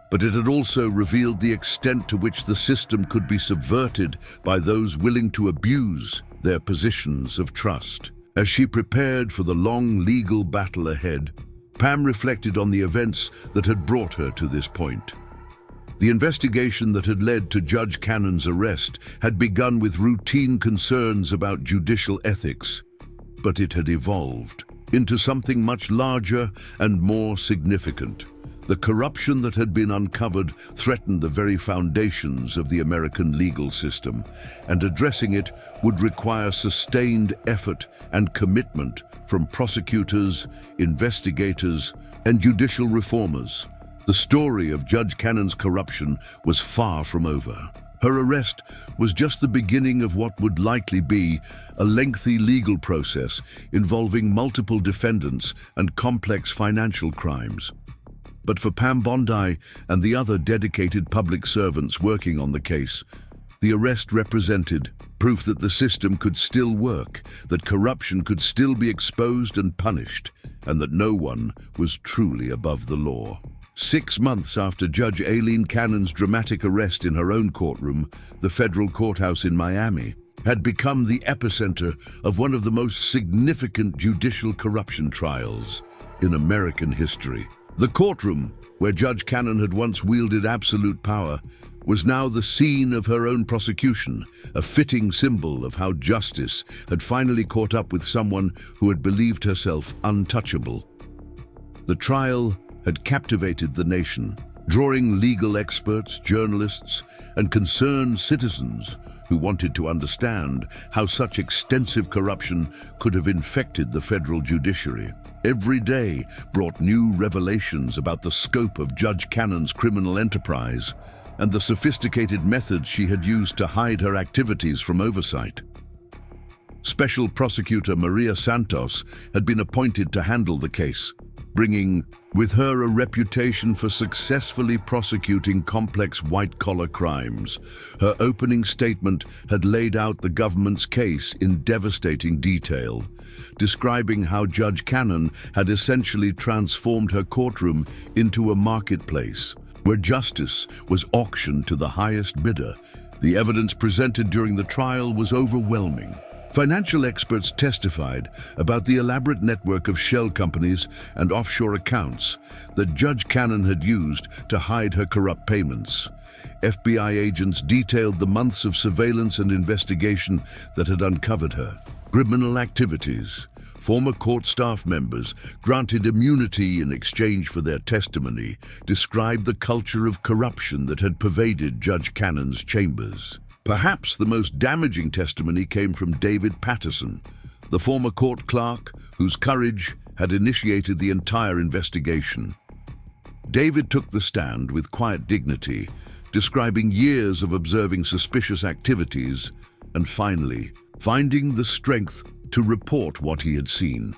but it had also revealed the extent to which the system could be subverted by those willing to abuse their positions of trust. As she prepared for the long legal battle ahead, Pam reflected on the events that had brought her to this point. The investigation that had led to Judge Cannon's arrest had begun with routine concerns about judicial ethics, but it had evolved into something much larger and more significant. The corruption that had been uncovered threatened the very foundations of the American legal system, and addressing it would require sustained effort and commitment from prosecutors, investigators, and judicial reformers. The story of Judge Cannon's corruption was far from over. Her arrest was just the beginning of what would likely be a lengthy legal process involving multiple defendants and complex financial crimes. But for Pam Bondi and the other dedicated public servants working on the case, the arrest represented proof that the system could still work, that corruption could still be exposed and punished, and that no one was truly above the law. 6 months after Judge Aileen Cannon's dramatic arrest in her own courtroom, the federal courthouse in Miami had become the epicenter of one of the most significant judicial corruption trials in American history. The courtroom, where Judge Cannon had once wielded absolute power, was now the scene of her own prosecution, a fitting symbol of how justice had finally caught up with someone who had believed herself untouchable. The trial had captivated the nation, drawing legal experts, journalists, and concerned citizens who wanted to understand how such extensive corruption could have infected the federal judiciary. Every day brought new revelations about the scope of Judge Cannon's criminal enterprise and the sophisticated methods she had used to hide her activities from oversight. Special Prosecutor Maria Santos had been appointed to handle the case, bringing with her a reputation for successfully prosecuting complex white-collar crimes. Her opening statement had laid out the government's case in devastating detail, describing how Judge Cannon had essentially transformed her courtroom into a marketplace, where justice was auctioned to the highest bidder. The evidence presented during the trial was overwhelming. Financial experts testified about the elaborate network of shell companies and offshore accounts that Judge Cannon had used to hide her corrupt payments. FBI agents detailed the months of surveillance and investigation that had uncovered her criminal activities. Former court staff members, granted immunity in exchange for their testimony, described the culture of corruption that had pervaded Judge Cannon's chambers. Perhaps the most damaging testimony came from David Patterson, the former court clerk whose courage had initiated the entire investigation. David took the stand with quiet dignity, describing years of observing suspicious activities and finally finding the strength to report what he had seen.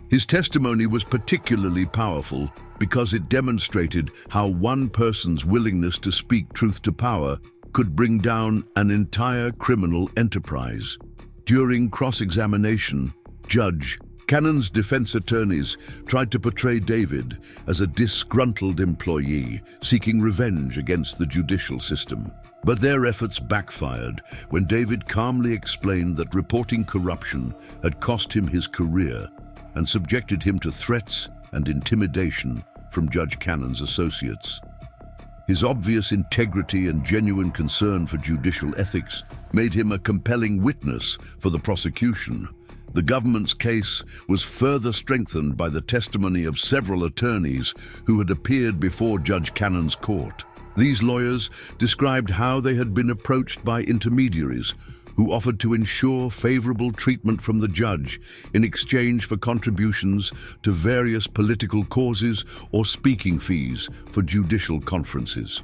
His testimony was particularly powerful because it demonstrated how one person's willingness to speak truth to power could bring down an entire criminal enterprise. During cross-examination, Judge Cannon's defense attorneys tried to portray David as a disgruntled employee seeking revenge against the judicial system. But their efforts backfired when David calmly explained that reporting corruption had cost him his career and subjected him to threats and intimidation from Judge Cannon's associates. His obvious integrity and genuine concern for judicial ethics made him a compelling witness for the prosecution. The government's case was further strengthened by the testimony of several attorneys who had appeared before Judge Cannon's court. These lawyers described how they had been approached by intermediaries who offered to ensure favorable treatment from the judge in exchange for contributions to various political causes or speaking fees for judicial conferences.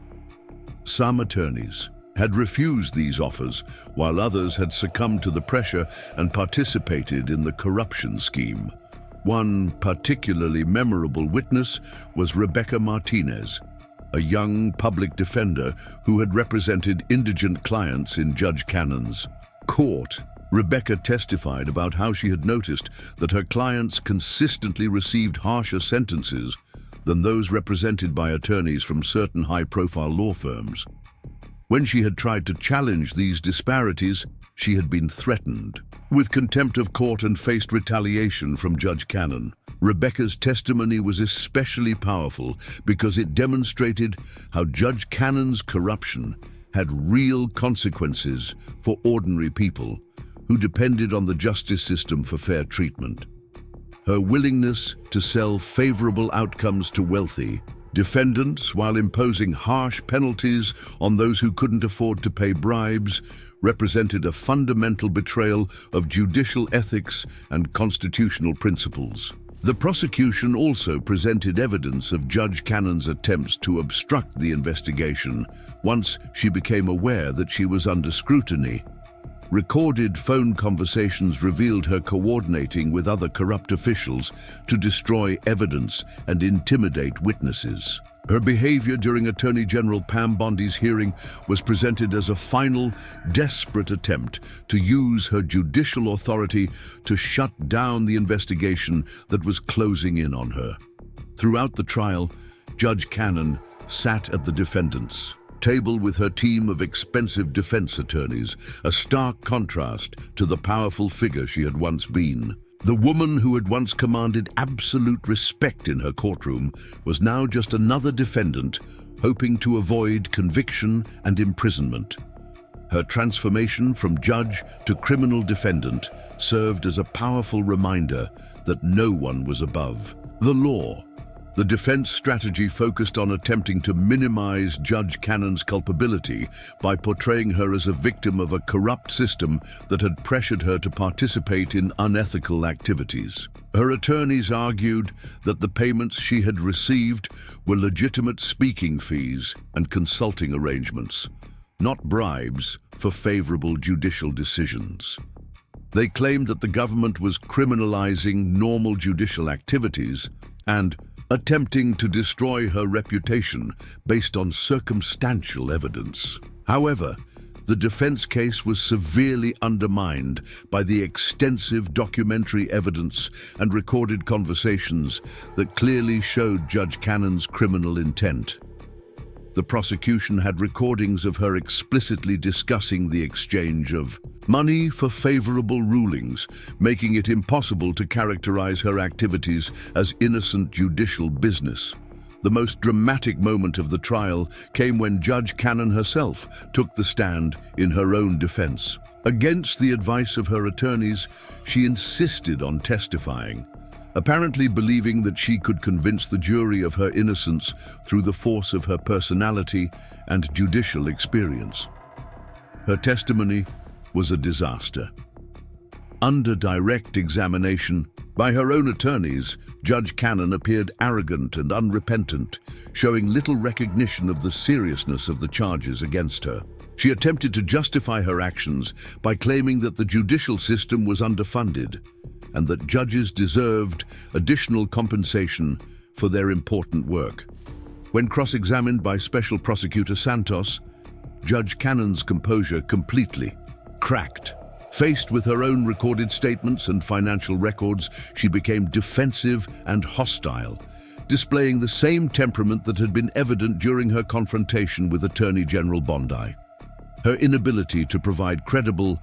Some attorneys had refused these offers, while others had succumbed to the pressure and participated in the corruption scheme. One particularly memorable witness was Rebecca Martinez, a young public defender who had represented indigent clients in Judge Cannon's court. Rebecca testified about how she had noticed that her clients consistently received harsher sentences than those represented by attorneys from certain high-profile law firms. When she had tried to challenge these disparities, she had been threatened with contempt of court and faced retaliation from Judge Cannon. Rebecca's testimony was especially powerful because it demonstrated how Judge Cannon's corruption had real consequences for ordinary people who depended on the justice system for fair treatment. Her willingness to sell favorable outcomes to wealthy defendants while imposing harsh penalties on those who couldn't afford to pay bribes represented a fundamental betrayal of judicial ethics and constitutional principles. The prosecution also presented evidence of Judge Cannon's attempts to obstruct the investigation once she became aware that she was under scrutiny. Recorded phone conversations revealed her coordinating with other corrupt officials to destroy evidence and intimidate witnesses. Her behavior during Attorney General Pam Bondi's hearing was presented as a final, desperate attempt to use her judicial authority to shut down the investigation that was closing in on her. Throughout the trial, Judge Cannon sat at the defendant's table with her team of expensive defense attorneys, a stark contrast to the powerful figure she had once been. The woman who had once commanded absolute respect in her courtroom was now just another defendant hoping to avoid conviction and imprisonment. Her transformation from judge to criminal defendant served as a powerful reminder that no one was above the law. The defense strategy focused on attempting to minimize Judge Cannon's culpability by portraying her as a victim of a corrupt system that had pressured her to participate in unethical activities. Her attorneys argued that the payments she had received were legitimate speaking fees and consulting arrangements, not bribes for favorable judicial decisions. They claimed that the government was criminalizing normal judicial activities and attempting to destroy her reputation based on circumstantial evidence. However, the defense case was severely undermined by the extensive documentary evidence and recorded conversations that clearly showed Judge Cannon's criminal intent. The prosecution had recordings of her explicitly discussing the exchange of money for favorable rulings, making it impossible to characterize her activities as innocent judicial business. The most dramatic moment of the trial came when Judge Cannon herself took the stand in her own defense. Against the advice of her attorneys, she insisted on testifying, apparently believing that she could convince the jury of her innocence through the force of her personality and judicial experience. Her testimony was a disaster. Under direct examination by her own attorneys, Judge Cannon appeared arrogant and unrepentant, showing little recognition of the seriousness of the charges against her. She attempted to justify her actions by claiming that the judicial system was underfunded and that judges deserved additional compensation for their important work. When cross-examined by Special Prosecutor Santos, Judge Cannon's composure completely cracked. Faced with her own recorded statements and financial records, she became defensive and hostile, displaying the same temperament that had been evident during her confrontation with Attorney General Bondi. Her inability to provide credible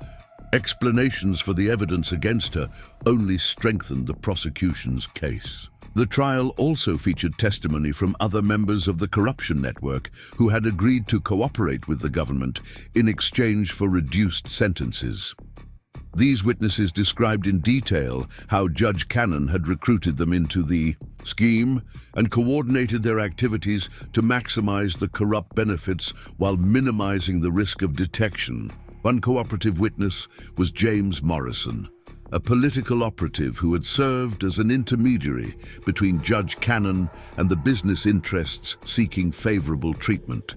explanations for the evidence against her only strengthened the prosecution's case. The trial also featured testimony from other members of the corruption network who had agreed to cooperate with the government in exchange for reduced sentences. These witnesses described in detail how Judge Cannon had recruited them into the scheme and coordinated their activities to maximize the corrupt benefits while minimizing the risk of detection. One cooperative witness was James Morrison, a political operative who had served as an intermediary between Judge Cannon and the business interests seeking favorable treatment.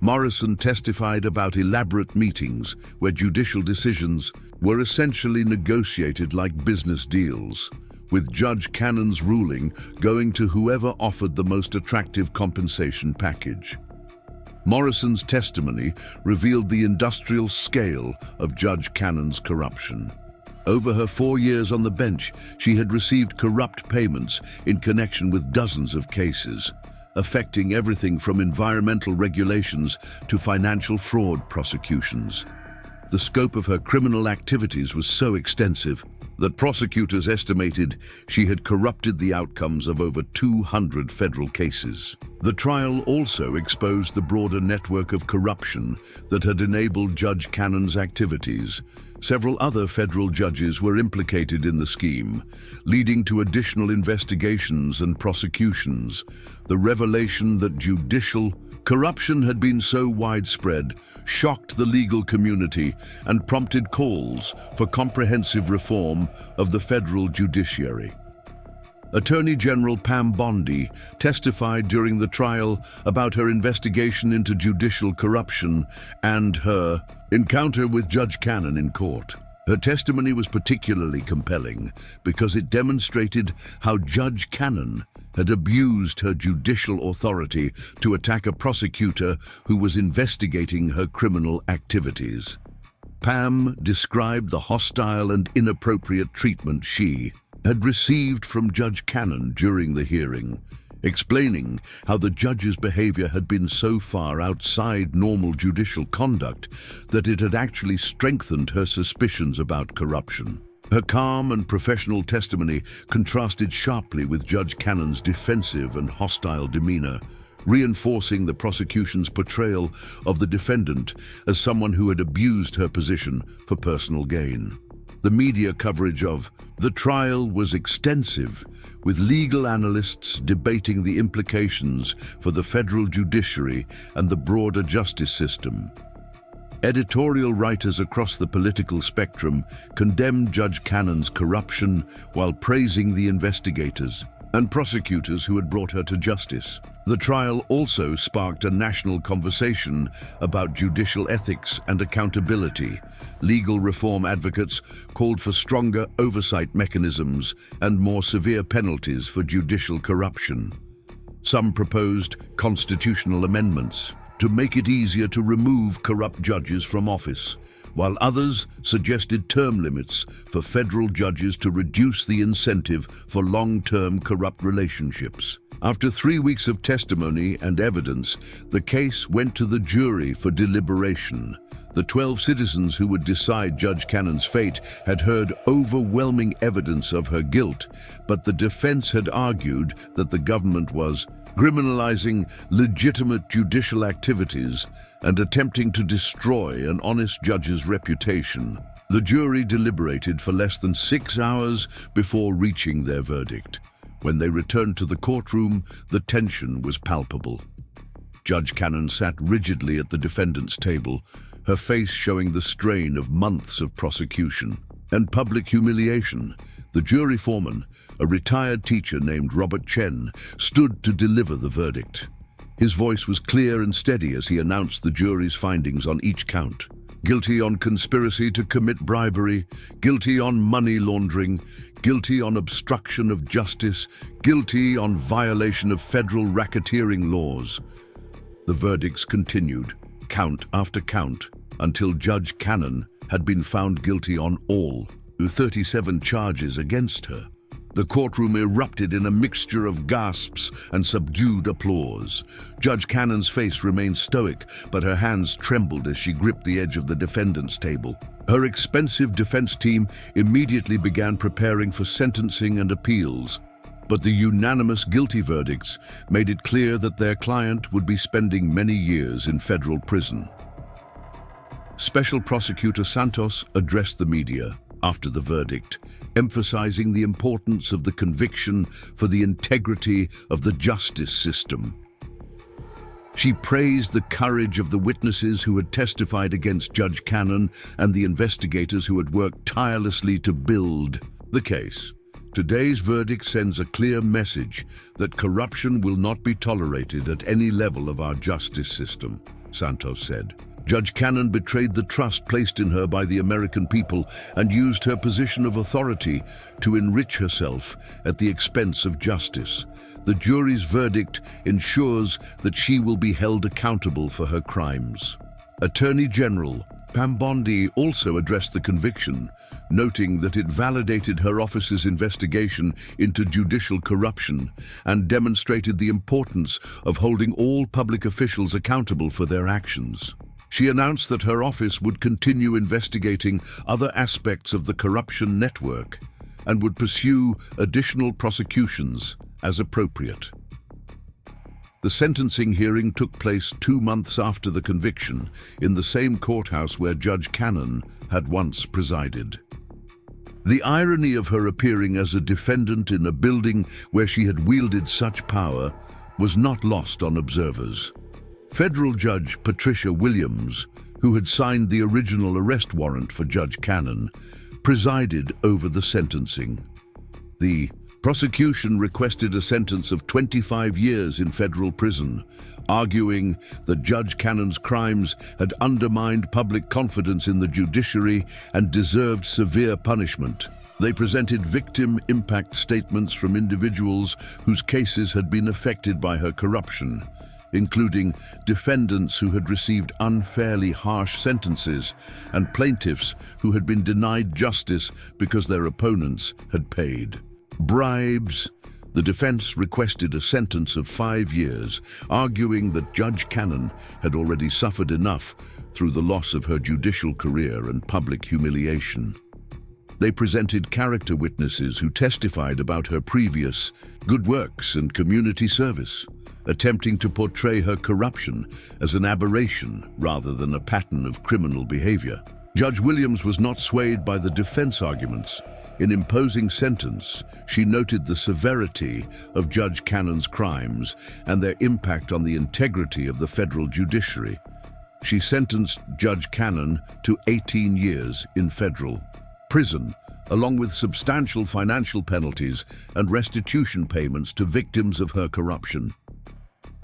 Morrison testified about elaborate meetings where judicial decisions were essentially negotiated like business deals, with Judge Cannon's ruling going to whoever offered the most attractive compensation package. Morrison's testimony revealed the industrial scale of Judge Cannon's corruption. Over her 4 years on the bench, she had received corrupt payments in connection with dozens of cases, affecting everything from environmental regulations to financial fraud prosecutions. The scope of her criminal activities was so extensive that prosecutors estimated she had corrupted the outcomes of over 200 federal cases. The trial also exposed the broader network of corruption that had enabled Judge Cannon's activities. Several other federal judges were implicated in the scheme, leading to additional investigations and prosecutions. The revelation that judicial corruption had been so widespread shocked the legal community and prompted calls for comprehensive reform of the federal judiciary. Attorney General Pam Bondi testified during the trial about her investigation into judicial corruption and her encounter with Judge Cannon in court. Her testimony was particularly compelling because it demonstrated how Judge Cannon had abused her judicial authority to attack a prosecutor who was investigating her criminal activities. Pam described the hostile and inappropriate treatment she had received from Judge Cannon during the hearing, explaining how the judge's behavior had been so far outside normal judicial conduct that it had actually strengthened her suspicions about corruption. Her calm and professional testimony contrasted sharply with Judge Cannon's defensive and hostile demeanor, reinforcing the prosecution's portrayal of the defendant as someone who had abused her position for personal gain. The media coverage of the trial was extensive, with legal analysts debating the implications for the federal judiciary and the broader justice system. Editorial writers across the political spectrum condemned Judge Cannon's corruption while praising the investigators and prosecutors who had brought her to justice. The trial also sparked a national conversation about judicial ethics and accountability. Legal reform advocates called for stronger oversight mechanisms and more severe penalties for judicial corruption. Some proposed constitutional amendments to make it easier to remove corrupt judges from office, while others suggested term limits for federal judges to reduce the incentive for long-term corrupt relationships. After 3 weeks of testimony and evidence, the case went to the jury for deliberation. The 12 citizens who would decide Judge Cannon's fate had heard overwhelming evidence of her guilt, but the defense had argued that the government was criminalizing legitimate judicial activities and attempting to destroy an honest judge's reputation. The jury deliberated for less than 6 hours before reaching their verdict. When they returned to the courtroom, the tension was palpable. Judge Cannon sat rigidly at the defendant's table, her face showing the strain of months of prosecution and public humiliation. The jury foreman, a retired teacher named Robert Chen, stood to deliver the verdict. His voice was clear and steady as he announced the jury's findings on each count. Guilty on conspiracy to commit bribery, guilty on money laundering, guilty on obstruction of justice, guilty on violation of federal racketeering laws. The verdicts continued, count after count, until Judge Cannon had been found guilty on all 37 charges against her. The courtroom erupted in a mixture of gasps and subdued applause. Judge Cannon's face remained stoic, but her hands trembled as she gripped the edge of the defendant's table. Her expensive defense team immediately began preparing for sentencing and appeals, but the unanimous guilty verdicts made it clear that their client would be spending many years in federal prison. Special Prosecutor Santos addressed the media after the verdict, emphasizing the importance of the conviction for the integrity of the justice system. She praised the courage of the witnesses who had testified against Judge Cannon and the investigators who had worked tirelessly to build the case. Today's verdict sends a clear message that corruption will not be tolerated at any level of our justice system, Santos said. Judge Cannon betrayed the trust placed in her by the American people and used her position of authority to enrich herself at the expense of justice. The jury's verdict ensures that she will be held accountable for her crimes. Attorney General Pam Bondi also addressed the conviction, noting that it validated her office's investigation into judicial corruption and demonstrated the importance of holding all public officials accountable for their actions. She announced that her office would continue investigating other aspects of the corruption network and would pursue additional prosecutions as appropriate. The sentencing hearing took place 2 months after the conviction in the same courthouse where Judge Cannon had once presided. The irony of her appearing as a defendant in a building where she had wielded such power was not lost on observers. Federal Judge Patricia Williams, who had signed the original arrest warrant for Judge Cannon, presided over the sentencing. The prosecution requested a sentence of 25 years in federal prison, arguing that Judge Cannon's crimes had undermined public confidence in the judiciary and deserved severe punishment. They presented victim impact statements from individuals whose cases had been affected by her corruption, including defendants who had received unfairly harsh sentences and plaintiffs who had been denied justice because their opponents had paid bribes. The defense requested a sentence of 5 years, arguing that Judge Cannon had already suffered enough through the loss of her judicial career and public humiliation. They presented character witnesses who testified about her previous good works and community service, attempting to portray her corruption as an aberration rather than a pattern of criminal behavior. Judge Williams was not swayed by the defense arguments. In imposing sentence, she noted the severity of Judge Cannon's crimes and their impact on the integrity of the federal judiciary. She sentenced Judge Cannon to 18 years in federal prison, along with substantial financial penalties and restitution payments to victims of her corruption.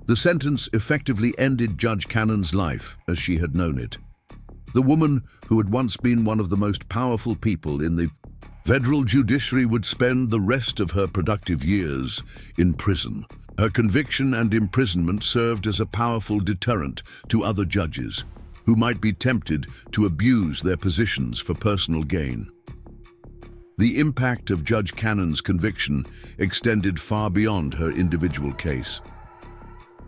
The sentence effectively ended Judge Cannon's life as she had known it. The woman who had once been one of the most powerful people in the federal judiciary would spend the rest of her productive years in prison. Her conviction and imprisonment served as a powerful deterrent to other judges who might be tempted to abuse their positions for personal gain. The impact of Judge Cannon's conviction extended far beyond her individual case.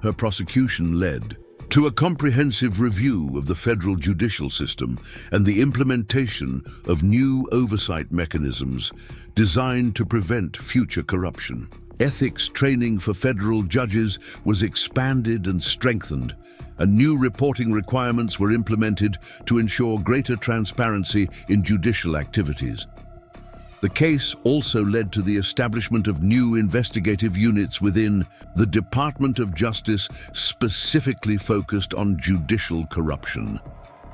Her prosecution led to a comprehensive review of the federal judicial system and the implementation of new oversight mechanisms designed to prevent future corruption. Ethics training for federal judges was expanded and strengthened, and new reporting requirements were implemented to ensure greater transparency in judicial activities. The case also led to the establishment of new investigative units within the Department of Justice specifically focused on judicial corruption.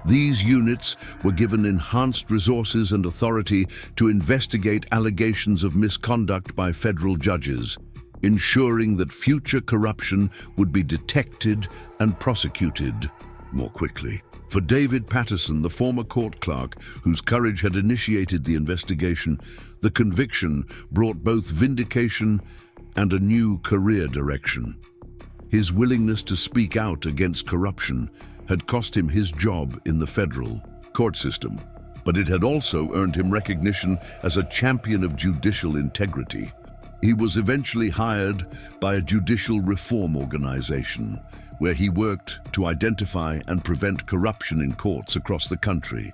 These units were given enhanced resources and authority to investigate allegations of misconduct by federal judges, ensuring that future corruption would be detected and prosecuted more quickly. For David Patterson, the former court clerk whose courage had initiated the investigation, the conviction brought both vindication and a new career direction. His willingness to speak out against corruption had cost him his job in the federal court system, but it had also earned him recognition as a champion of judicial integrity. He was eventually hired by a judicial reform organization, where he worked to identify and prevent corruption in courts across the country.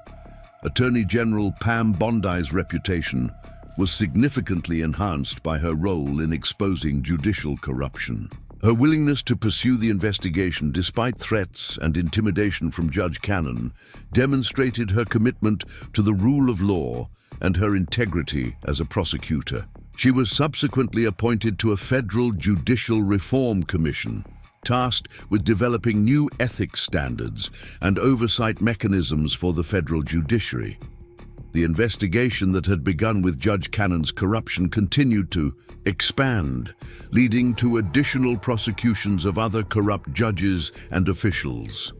Attorney General Pam Bondi's reputation was significantly enhanced by her role in exposing judicial corruption. Her willingness to pursue the investigation despite threats and intimidation from Judge Cannon demonstrated her commitment to the rule of law and her integrity as a prosecutor. She was subsequently appointed to a federal judicial reform commission, tasked with developing new ethics standards and oversight mechanisms for the federal judiciary. The investigation that had begun with Judge Cannon's corruption continued to expand, leading to additional prosecutions of other corrupt judges and officials.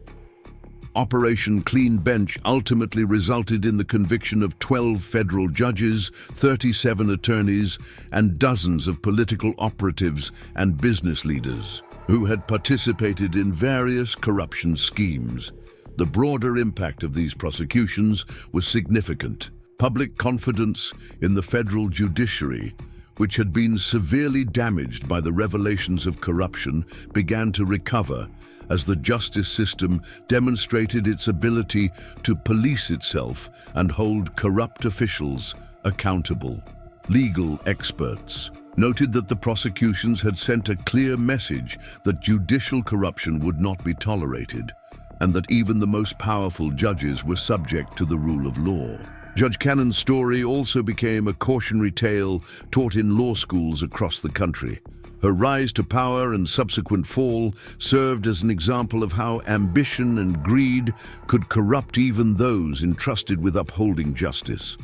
Operation Clean Bench ultimately resulted in the conviction of 12 federal judges, 37 attorneys, and dozens of political operatives and business leaders who had participated in various corruption schemes. The broader impact of these prosecutions was significant. Public confidence in the federal judiciary, which had been severely damaged by the revelations of corruption, began to recover as the justice system demonstrated its ability to police itself and hold corrupt officials accountable. Legal experts noted that the prosecutions had sent a clear message that judicial corruption would not be tolerated, and that even the most powerful judges were subject to the rule of law. Judge Cannon's story also became a cautionary tale taught in law schools across the country. Her rise to power and subsequent fall served as an example of how ambition and greed could corrupt even those entrusted with upholding justice.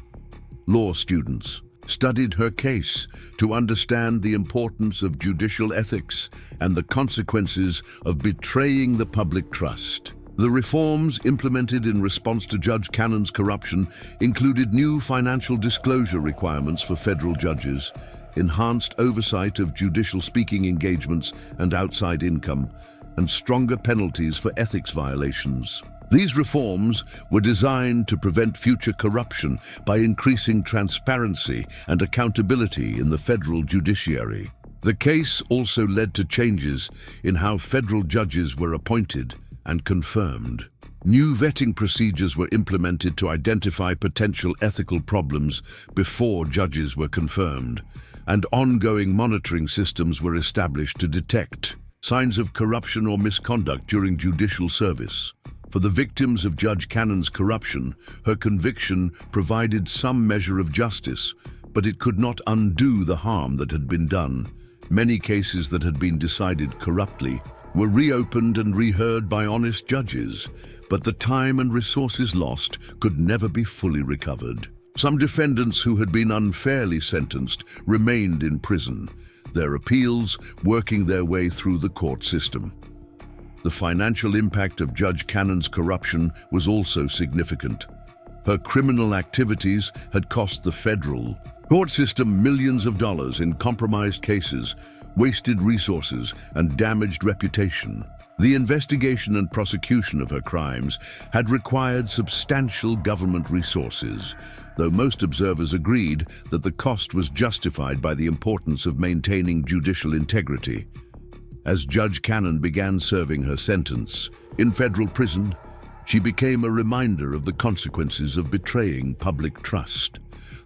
Law students studied her case to understand the importance of judicial ethics and the consequences of betraying the public trust. The reforms implemented in response to Judge Cannon's corruption included new financial disclosure requirements for federal judges, enhanced oversight of judicial speaking engagements and outside income, and stronger penalties for ethics violations. These reforms were designed to prevent future corruption by increasing transparency and accountability in the federal judiciary. The case also led to changes in how federal judges were appointed and confirmed. New vetting procedures were implemented to identify potential ethical problems before judges were confirmed, and ongoing monitoring systems were established to detect Signs of corruption or misconduct during judicial service. For the victims of Judge Cannon's corruption, her conviction provided some measure of justice, but it could not undo the harm that had been done. Many cases that had been decided corruptly were reopened and reheard by honest judges, but the time and resources lost could never be fully recovered. Some defendants who had been unfairly sentenced remained in prison, their appeals working their way through the court system. The financial impact of Judge Cannon's corruption was also significant. Her criminal activities had cost the federal court system millions of dollars in compromised cases, wasted resources, and damaged reputation. The investigation and prosecution of her crimes had required substantial government resources, though most observers agreed that the cost was justified by the importance of maintaining judicial integrity. As Judge Cannon began serving her sentence in federal prison, she became a reminder of the consequences of betraying public trust.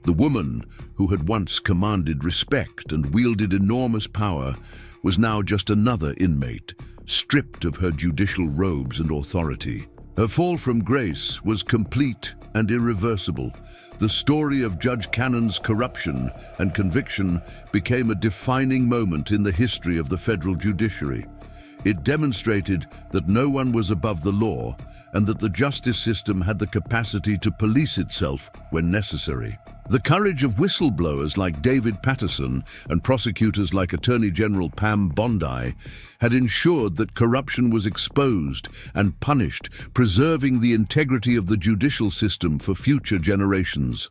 The woman who had once commanded respect and wielded enormous power was now just another inmate, stripped of her judicial robes and authority. Her fall from grace was complete and irreversible. The story of Judge Cannon's corruption and conviction became a defining moment in the history of the federal judiciary. It demonstrated that no one was above the law and that the justice system had the capacity to police itself when necessary. The courage of whistleblowers like David Patterson and prosecutors like Attorney General Pam Bondi had ensured that corruption was exposed and punished, preserving the integrity of the judicial system for future generations.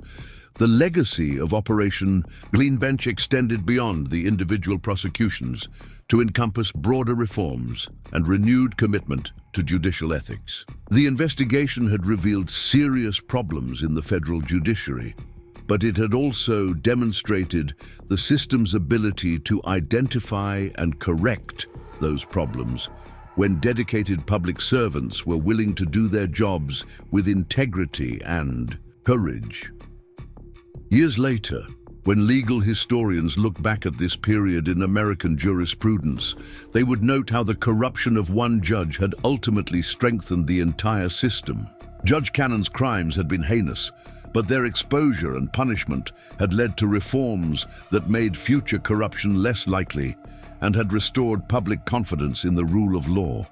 The legacy of Operation Clean Bench extended beyond the individual prosecutions to encompass broader reforms and renewed commitment to judicial ethics. The investigation had revealed serious problems in the federal judiciary, but it had also demonstrated the system's ability to identify and correct those problems when dedicated public servants were willing to do their jobs with integrity and courage. Years later, when legal historians look back at this period in American jurisprudence, they would note how the corruption of one judge had ultimately strengthened the entire system. Judge Cannon's crimes had been heinous, but their exposure and punishment had led to reforms that made future corruption less likely and had restored public confidence in the rule of law.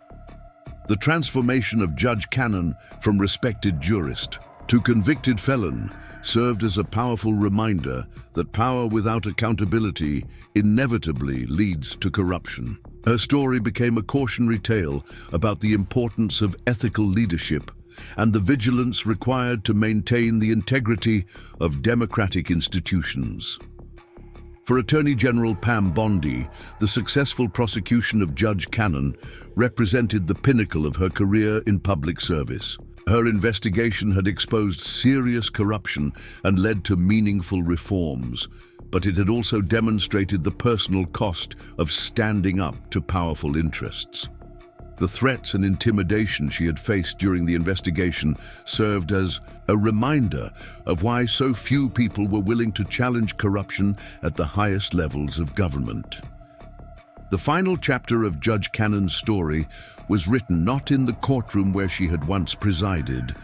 The transformation of Judge Cannon from respected jurist to convicted felon served as a powerful reminder that power without accountability inevitably leads to corruption. Her story became a cautionary tale about the importance of ethical leadership and the vigilance required to maintain the integrity of democratic institutions. For Attorney General Pam Bondi, the successful prosecution of Judge Cannon represented the pinnacle of her career in public service. Her investigation had exposed serious corruption and led to meaningful reforms, but it had also demonstrated the personal cost of standing up to powerful interests. The threats and intimidation she had faced during the investigation served as a reminder of why so few people were willing to challenge corruption at the highest levels of government. The final chapter of Judge Cannon's story was written not in the courtroom where she had once presided,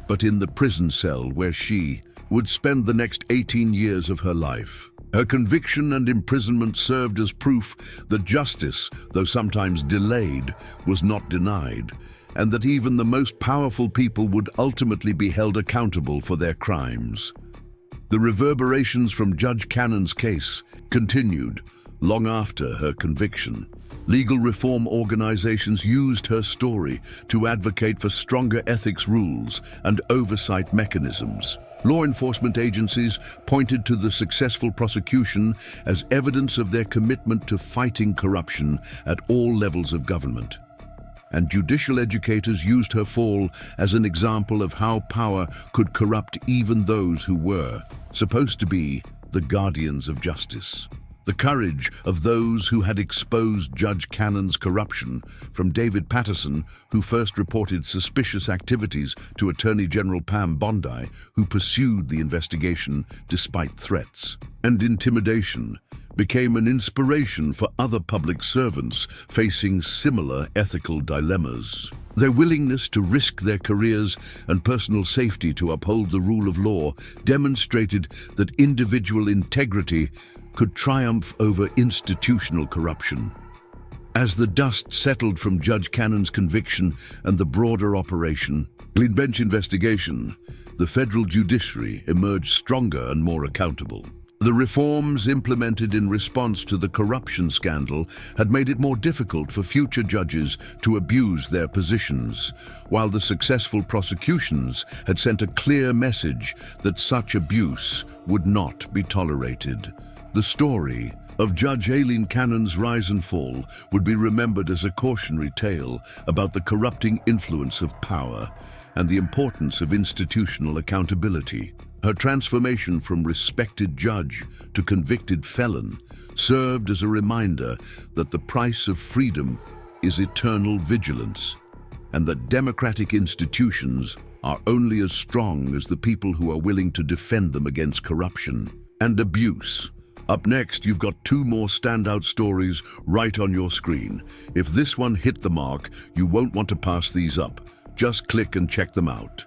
but in the prison cell where she would spend the next 18 years of her life. Her conviction and imprisonment served as proof that justice, though sometimes delayed, was not denied, and that even the most powerful people would ultimately be held accountable for their crimes. The reverberations from Judge Cannon's case continued long after her conviction. Legal reform organizations used her story to advocate for stronger ethics rules and oversight mechanisms. Law enforcement agencies pointed to the successful prosecution as evidence of their commitment to fighting corruption at all levels of government. And judicial educators used her fall as an example of how power could corrupt even those who were supposed to be the guardians of justice. The courage of those who had exposed Judge Cannon's corruption, from David Patterson, who first reported suspicious activities to Attorney General Pam Bondi, who pursued the investigation despite threats and intimidation, became an inspiration for other public servants facing similar ethical dilemmas. Their willingness to risk their careers and personal safety to uphold the rule of law demonstrated that individual integrity could triumph over institutional corruption. As the dust settled from Judge Cannon's conviction and the broader Operation Clean Bench investigation, the federal judiciary emerged stronger and more accountable. The reforms implemented in response to the corruption scandal had made it more difficult for future judges to abuse their positions, while the successful prosecutions had sent a clear message that such abuse would not be tolerated. The story of Judge Aileen Cannon's rise and fall would be remembered as a cautionary tale about the corrupting influence of power and the importance of institutional accountability. Her transformation from respected judge to convicted felon served as a reminder that the price of freedom is eternal vigilance, and that democratic institutions are only as strong as the people who are willing to defend them against corruption and abuse. Up next, you've got two more standout stories right on your screen. If this one hit the mark, you won't want to pass these up. Just click and check them out.